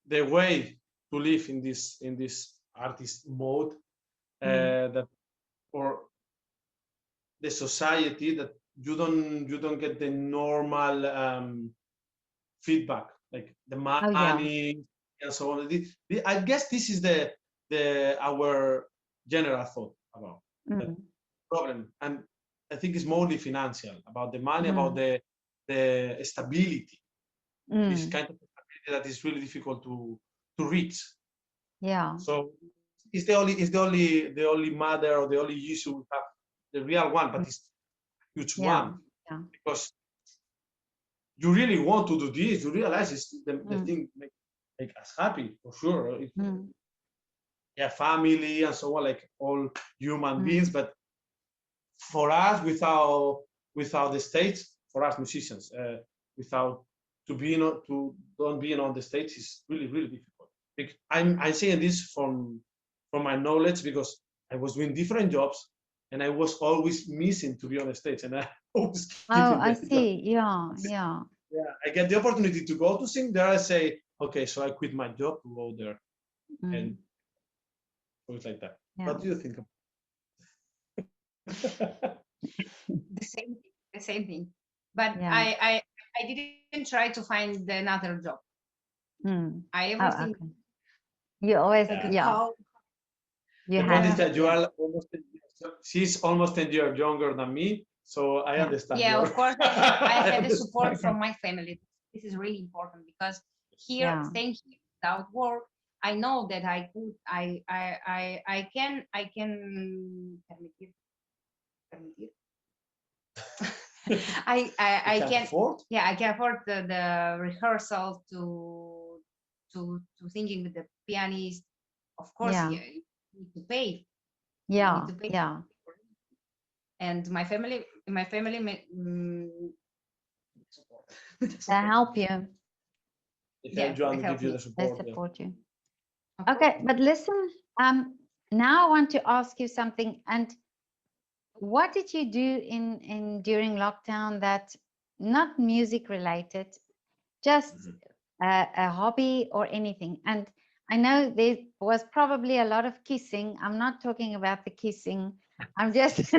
way to live in this artist mode, that, or the society, that you don't get the normal feedback, like the money and so on. I guess this is our general thought about the problem, and I think it's mostly financial, about the money, about the stability, this kind of stability that is really difficult to reach. Yeah. So it's the only matter, or the only issue we have, the real one, but it's a huge one, because you really want to do this. You realize it's the thing make us happy, for sure. Yeah, family and so on, like all human beings. But for us, without the stage, for us musicians, without don't being on the stage, is really, really difficult. I'm saying this from my knowledge, because I was doing different jobs and I was always missing to be on the stage, and I always I see. Yeah. I get the opportunity to go to sing there. I say, okay, so I quit my job to go there, and things like that. What do you think? The same thing. But I didn't try to find another job. I everything. You always The point is that you are she's almost 10 years younger than me, so I understand. Yeah, of course. I had the support from my family. This is really important, because here, staying here without work, I know that I can I can't afford. Yeah, I can afford the rehearsal to singing with the pianist. Of course, Yeah. you need to pay. Yeah. You need to pay. Yeah. And my family They help you. They help you and give you the They support. support you. Okay, but listen, now I want to ask you something. And what did you do in during lockdown that not music related, just a hobby or anything? And I know there was probably a lot of kissing. I'm not talking about the kissing. I'm just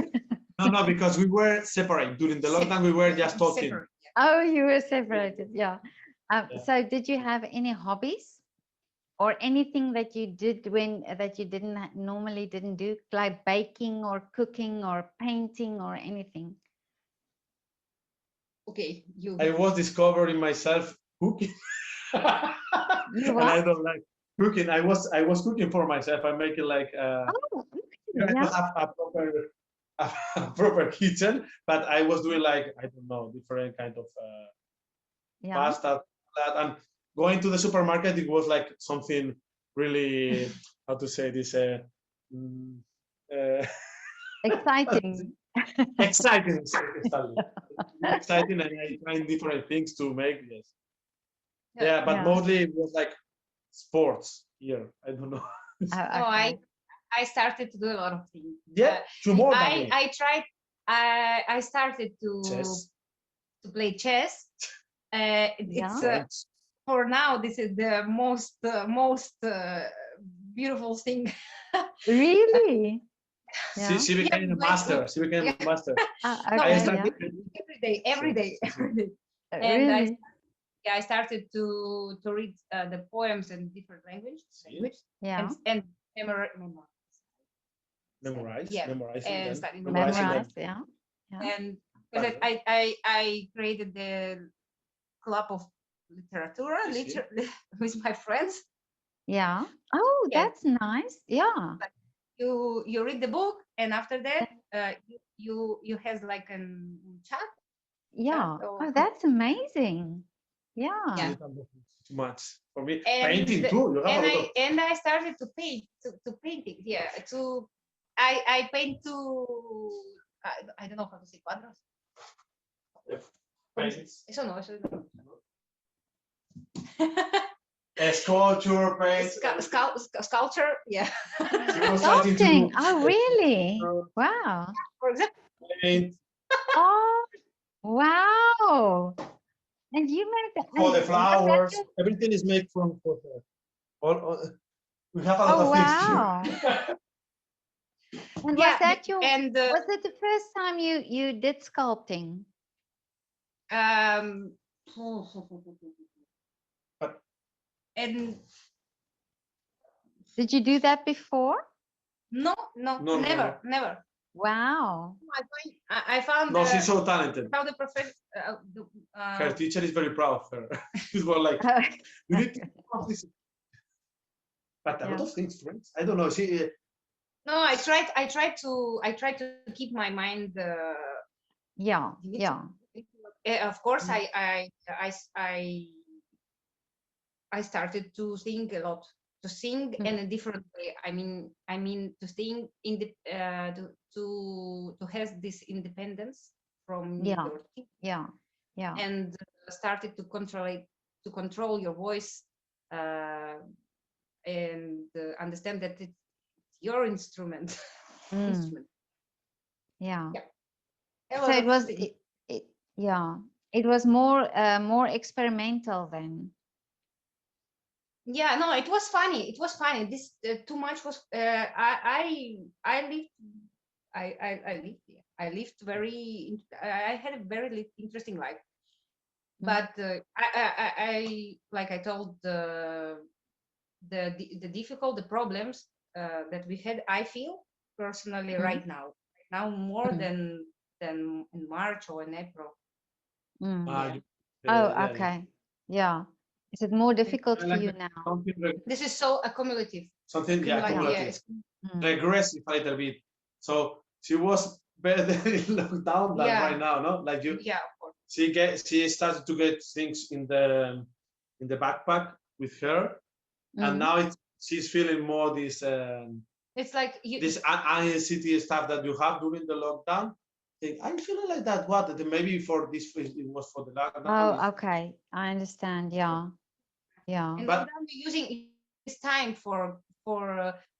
No, because we were separate during the lockdown. We were just talking. Separate. Oh, you were separated, yeah. So did you have any hobbies or anything that you did when that you normally didn't do, like baking or cooking or painting or anything? Okay, I was discovering myself cooking. You and I don't like cooking. I was cooking for myself. I'm making like I don't have a proper kitchen, but I was doing like, I don't know, different kind of pasta, that, and going to the supermarket, it was like something really, how to say this, exciting. exciting, exciting, and I trying different things to make. Yes, yeah, but mostly it was like sports here. I don't know. I started to do a lot of things. Yeah, I tried. I started to play chess. It's for now. This is the most beautiful thing. Really? Yeah. She became a master. She became a master. I started every day. And really? I started to read the poems in different language. Yeah. And memorize. Yeah. Memorize. Yeah. And I created the club of literatura with my friends. Yeah. Oh, that's nice. Yeah. You read the book, and after that, you have like a chat. Yeah. Oh, that's amazing. Yeah. Too much for me. Painting too. And I started to paint to painting. Yeah. I paint I don't know how to say cuadros. Eso no. Sculpture, paint. Sculpture, yeah. Sculpting. Oh, really? Wow. For example. Paint. Oh, wow. And you made for the flowers. Everything is made from we have a lot of things here. And was that your? Was it the first time you did sculpting? And did you do that before? No, never. Wow. I found. No, she's so talented. Found the professor. Her teacher is very proud of her. She's more like, you need to do this. But a lot of things, friends. I don't know. She. No, I tried to keep my mind. Yeah. Of course, I started to sing a lot. To sing in a different way. I mean to sing in the to have this independence from your team. Yeah. And started to control your voice and understand that it's your instrument. Yeah. So it was. It was more experimental then. Yeah, no, it was funny. This too much was. I lived very. I had a very interesting life, but I like I told the difficult problems that we had. I feel personally right now more than in March or in April. Okay. Yeah. Is it more difficult for you now? This is so accumulative. Something, cumulative. Regressive a little bit. So she was better in lockdown than right now, no? Like you, yeah, of course. She started to get things in the backpack with her, and now she's feeling more this. It's like this anxiety stuff that you have during the lockdown. I'm feeling like that. What? Maybe for this, it was for the lockdown. Oh, okay. I understand. Yeah, yeah. And but using this time for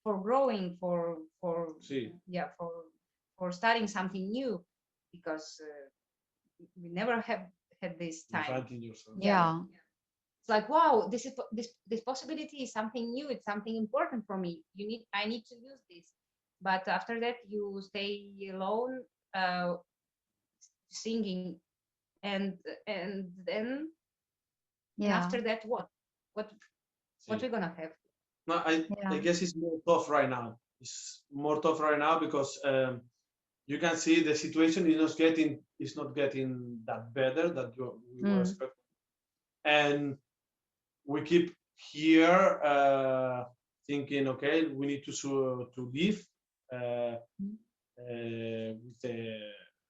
growing, for yeah, for studying something new, because we never have had this time. Yeah. It's like, wow, this possibility is something new. It's something important for me. I need to use this. But after that, you stay alone, singing, and then and after that, what we're gonna have? No, I guess it's more tough right now. It's more tough right now because you can see the situation is not getting that better that we were expecting, and we keep here thinking, okay, we need to live with the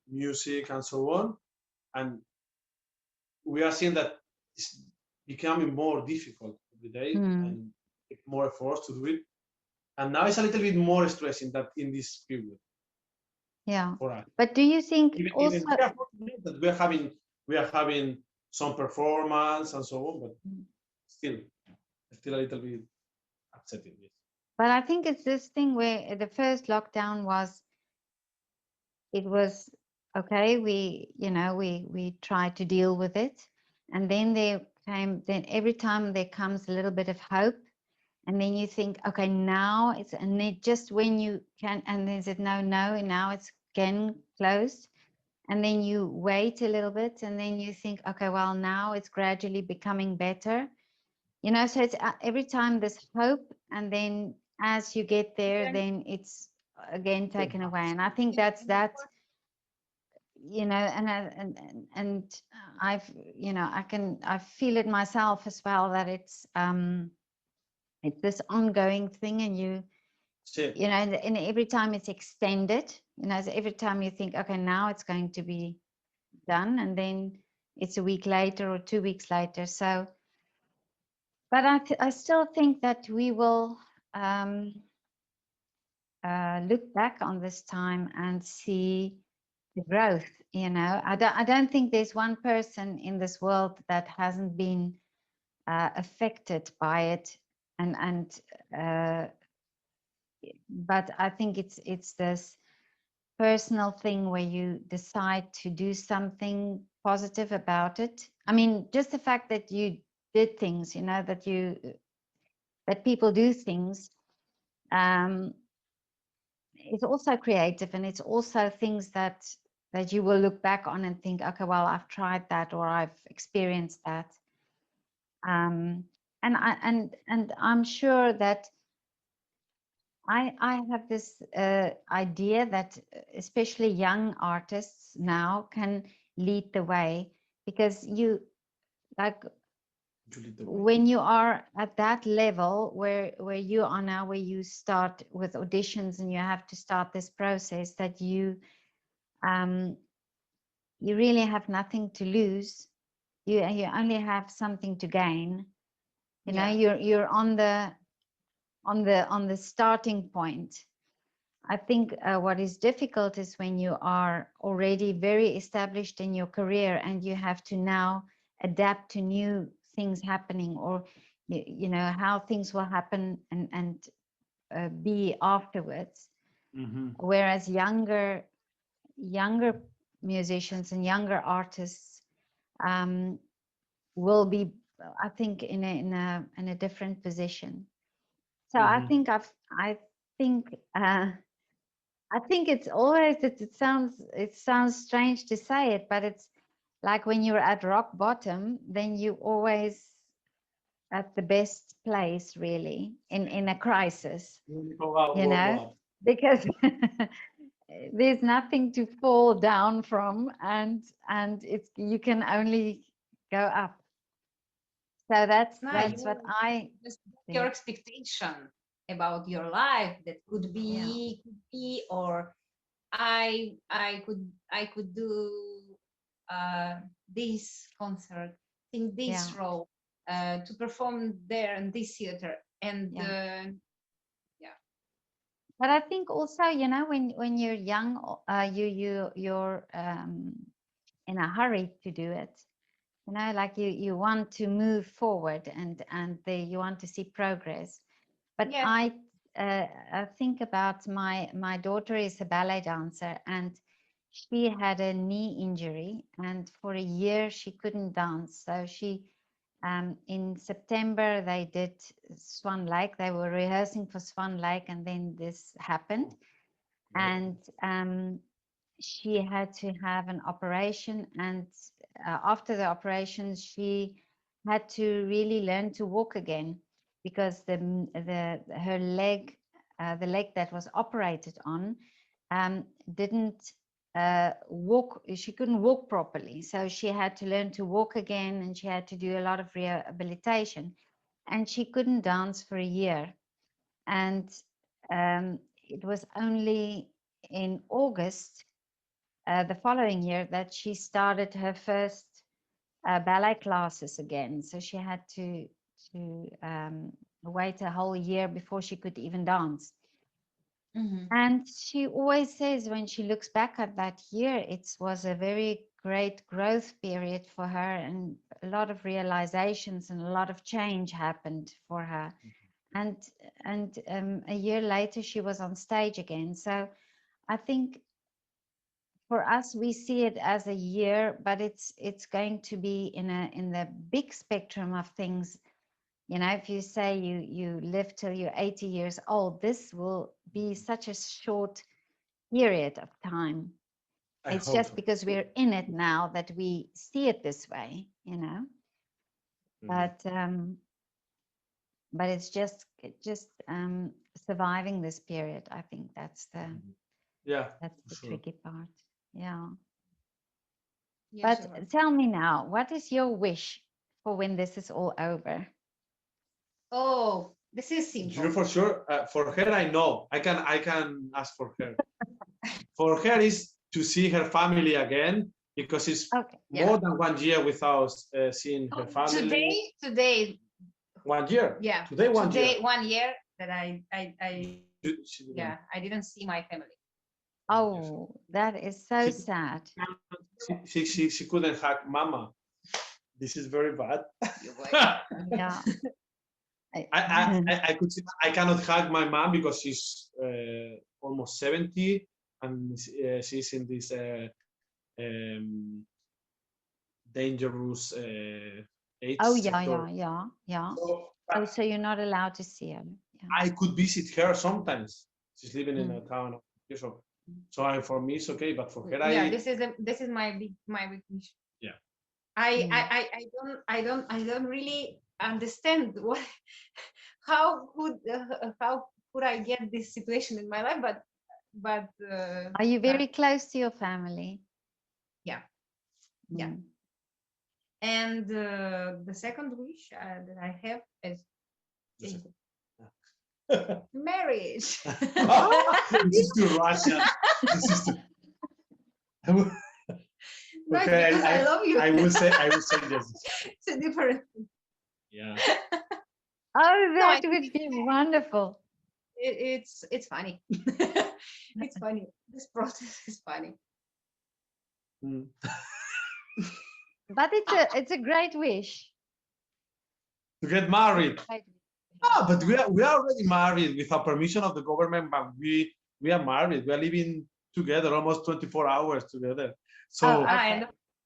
music and so on, and we are seeing that it's becoming more difficult every day and more efforts to do it, and now it's a little bit more stressing that in this period. Yeah. For us. But do you think also that we are having some performance and so on, but still a little bit upsetting. Yes. But I think it's this thing where the first lockdown was okay. We tried to deal with it, and then every time there comes a little bit of hope, and then you think, okay, now and then just when you can, and then said no, now it's again closed, and then you wait a little bit, and then you think, okay, well, now it's gradually becoming better, so it's every time there's hope, and then as you get there, then it's again taken away. And I think that's that, and I feel it myself as well, that it's this ongoing thing, and and every time it's extended, so every time you think, okay, now it's going to be done, and then it's a week later or 2 weeks later. So, but I still think that we will look back on this time and see the growth. I don't think there's one person in this world that hasn't been affected by it, but I think it's this personal thing where you decide to do something positive about it. I mean, just the fact that you did things, that people do things, it's also creative, and it's also things that you will look back on and think, okay, well, I've tried that, or I've experienced that. And I'm sure that I have this idea that especially young artists now can lead the way, because when you are at that level where you are now, where you start with auditions and you have to start this process, that you really have nothing to lose. You only have something to gain. You're on the starting point. I think what is difficult is when you are already very established in your career and you have to now adapt to new things happening, or how things will happen and be afterwards. Whereas younger musicians and younger artists will be, I think, in a different position. So I think I think it's always, it sounds strange to say it, but it's like when you're at rock bottom, then you always at the best place, really, in a crisis, because there's nothing to fall down from, and you can only go up. So that's what I think. Your expectation about your life that could be or I could do this concert in this role, to perform there in this theater, and But I think also, you know, when you're young, you're in a hurry to do it. You know, like you want to move forward, and you want to see progress. But I think about my daughter is a ballet dancer, and she had a knee injury, and for a year she couldn't dance. So she in September they did Swan Lake. They were rehearsing for Swan Lake, and then this happened, and she had to have an operation, and after the operation she had to really learn to walk again, because her leg, the leg that was operated on, didn't walk. She couldn't walk properly, so she had to learn to walk again, and she had to do a lot of rehabilitation, and she couldn't dance for a year. And it was only in August the following year that she started her first ballet classes again. So she had to wait a whole year before she could even dance. And she always says when she looks back at that year, it was a very great growth period for her, and a lot of realizations and a lot of change happened for her. And a year later she was on stage again. So I think for us, we see it as a year, but it's going to be in the big spectrum of things. You know, if you say you live till you're 80 years old, this will be such a short period of time. It's just because we're in it now that we see it this way, you know. But it's just surviving this period. I think that's the tricky part. Yeah. But tell me now, what is your wish for when this is all over? Oh, this is simple. You for sure. For her, I know. I can ask for her. For her is to see her family again, because it's more than 1 year without seeing her family. Today. 1 year. Yeah. Today 1 year. 1 year that I didn't see my family. Oh, that is so sad. She couldn't hug Mama. This is very bad. Yeah. I cannot hug my mom because she's almost 70, and she's in this dangerous age. Oh yeah. So you're not allowed to see her. Yeah. I could visit her sometimes. She's living in a town. So for me it's okay, but for her, this is my wish. Yeah. I don't really understand how could I get this situation in my life, but are you very close to your family? Yeah. And the second wish that I have is marriage. This is too Russian. Okay, I love you. I will say yes. It's a different. Yeah. Oh, that would be wonderful. It's funny. It's funny. This process is funny. But it's a great wish to get married. But we are already married with the permission of the government. But we are married. We are living together almost 24 hours together. So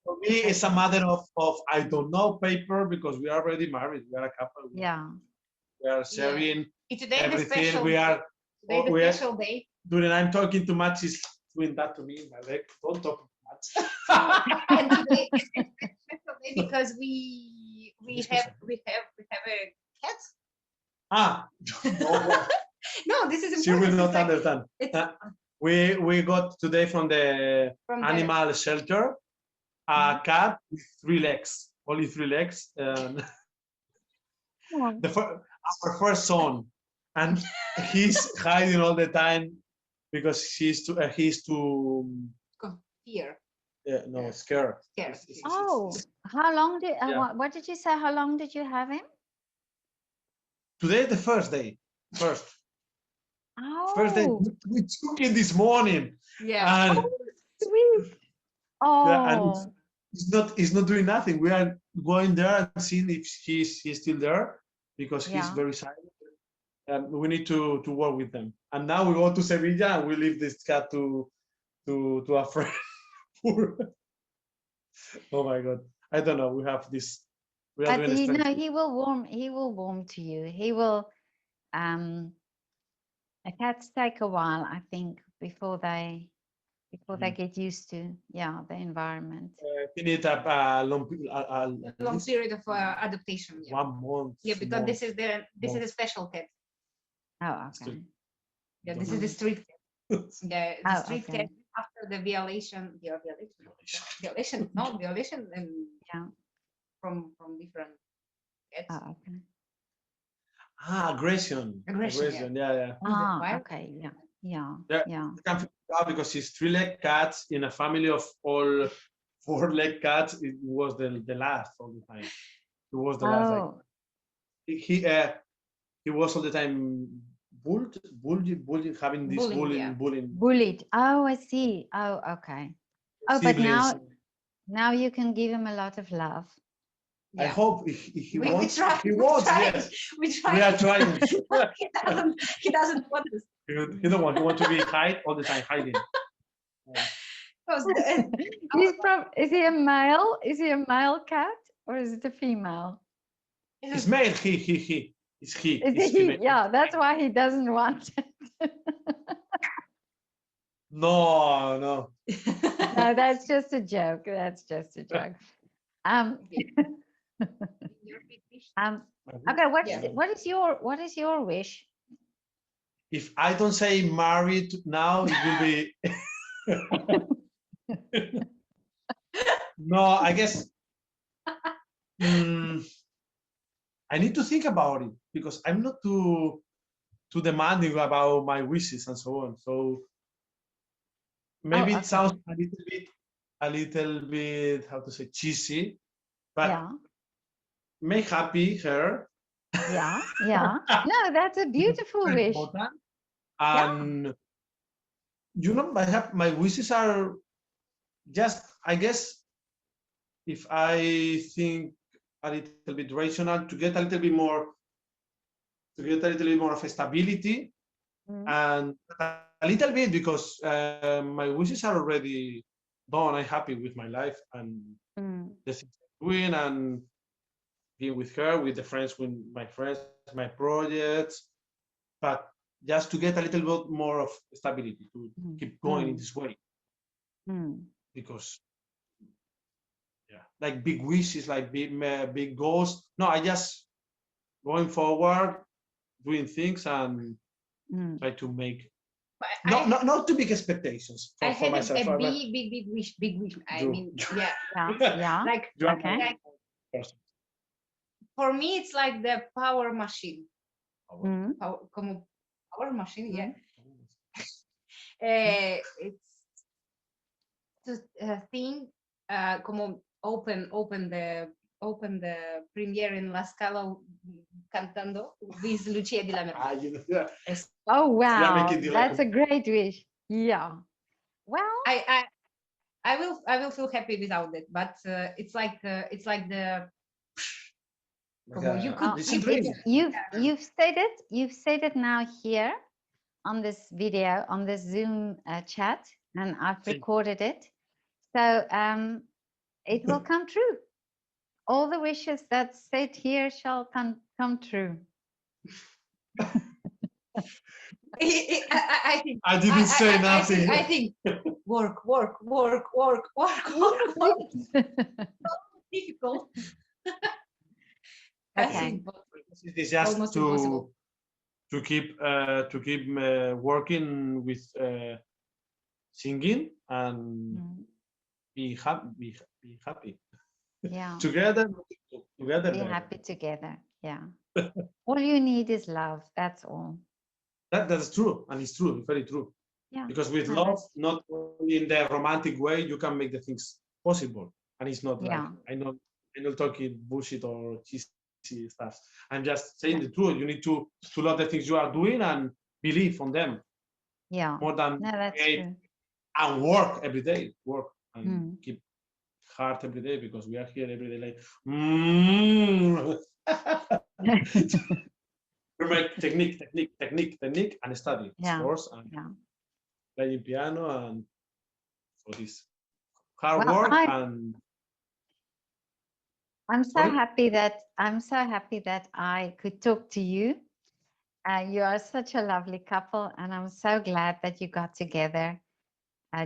for me, it's a matter of I don't know paper, because we are already married. We are a couple. We are sharing everything. We are. Today's a special day. During I'm talking too much, is doing that to me. My leg. Don't talk too much. And today is a special day because we have a cat. No, this is important. She will not understand. We got today from the animal shelter a cat with 3 legs, only 3 legs. Our first son, and he's hiding all the time because he's too fear. no, scared. Oh, how long did what did you say? How long did you have him? Today, the first day. First day. Oh, We took it this morning. Yeah. And, sweet. Oh, yeah, and he's not doing nothing. We are going there and seeing if he's still there because he's very silent. And we need to work with them. And now we go to Sevilla and we leave this cat to a friend. Oh my God. I don't know. We have this. We are but doing you know, he will warm to you. He will, cats take a while, I think, before they get used to, the environment. He needs a long period of adaptation. 1 month. Yeah, because this is a special cat. Oh, okay. Yeah, this is the street cat. Yeah, the street cat after the violation, and from different cats. Oh, okay. Aggression. Yeah. Okay. Yeah. You can figure out because it's 3-leg cats in a family of all 4-leg cats. It was the last all the time. It was the last. Like, he was all the time bullied, having this bullying. Bullied. Oh, I see. Oh, okay. Oh, Siblings. but now you can give him a lot of love. I hope he wants. He wants. Yes, we are trying. He doesn't want this. He don't want. He wants to be all the time hiding. Is he a male? Is he a male cat or is it a female? It's male. He. It's he. Is he? Yeah, that's why he doesn't want it. No. No, that's just a joke. That's just a joke. Okay, what is your wish? If I don't say married now, it will be. No, I guess. I need to think about it because I'm not too demanding about my wishes and so on. So maybe it sounds a little bit how to say cheesy, but make happy her. Yeah. No, that's a beautiful wish. And my wishes are just, I guess, if I think a little bit rational, to get a little bit more of a stability, and a little bit because my wishes are already done. I'm happy with my life and the things I'm doing and being with her, with the friends, with my friends, my projects, but just to get a little bit more of stability to keep going in this way. Because like big wishes, like big goals. No, I just going forward, doing things and try to make not too big expectations for myself. A big wish. I mean, like for me, it's like the power machine. Power machine, it's to think como open the premiere in La Scala cantando with Lucia di Lammermoor. Oh wow, that's a great wish. Yeah. Well, I will feel happy without it, but it's like the you could you've said it now here on this video, on this Zoom chat, and I've recorded it, so it will come true. All the wishes that said here shall come true. I didn't say nothing. I think work. Difficult. Okay. It's just to keep working with singing and be happy. Yeah. Together. Be happy together. Yeah. All you need is love. That's all. That's true, and it's true, very true. Yeah. Because with love, not only in the romantic way, you can make the things possible. And it's not like, I'm not talking bullshit or cheesy stuff. I'm just saying the truth. You need to love the things you are doing and believe on them. Yeah. More than that's true. And work every day. Work and keep hard every day, because we are here every day like technique and study, sports and playing piano, and for this hard work. And I'm so happy that I could talk to you. You are such a lovely couple, and I'm so glad that you got together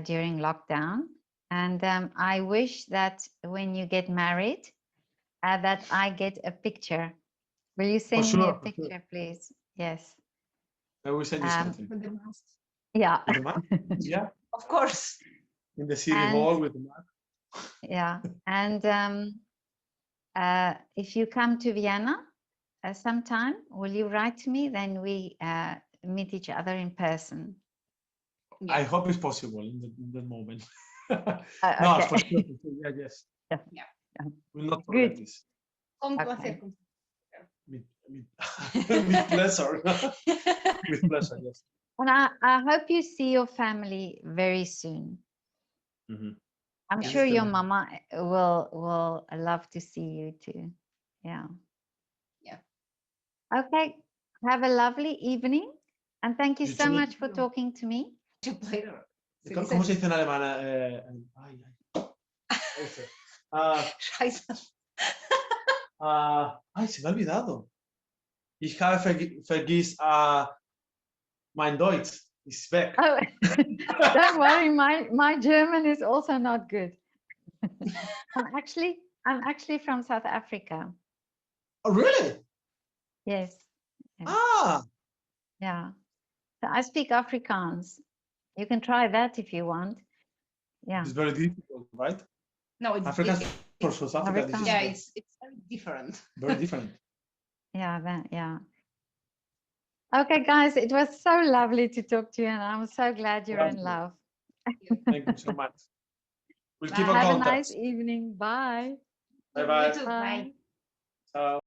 during lockdown. And I wish that when you get married, that I get a picture. Will you send me a picture, please? Yes. I will send you something. With the mask. Yeah. With the mask? Yeah. Of course. In the city hall with the mask. Yeah. And if you come to Vienna sometime, will you write to me? Then we meet each other in person. Yeah. I hope it's possible in the moment. No, for sure. Yeah, yes. Yeah. We'll not forget this. Okay. With pleasure. With pleasure, yes. And I hope you see your family very soon. I'm sure your mama will love to see you too. Yeah. Yeah. Okay. Have a lovely evening, and thank you so much for talking to me. ¿Cómo se dice en alemán? Ay, se me ha olvidado. Ich habe vergiss mein Deutsch. It's back. Oh, don't worry, my German is also not good. I'm actually from South Africa. Oh, really? Yes. Ah. Yeah. So I speak Afrikaans. You can try that if you want. Yeah. It's very difficult, right? No, it's Afrikaans for South Africa. Yeah, it's very different. Very different. Yeah. Okay, guys, it was so lovely to talk to you, and I'm so glad you're in love. Thank you so much. We'll keep in contact. contact. Have a nice evening. Bye. Bye-bye. Bye. Ciao.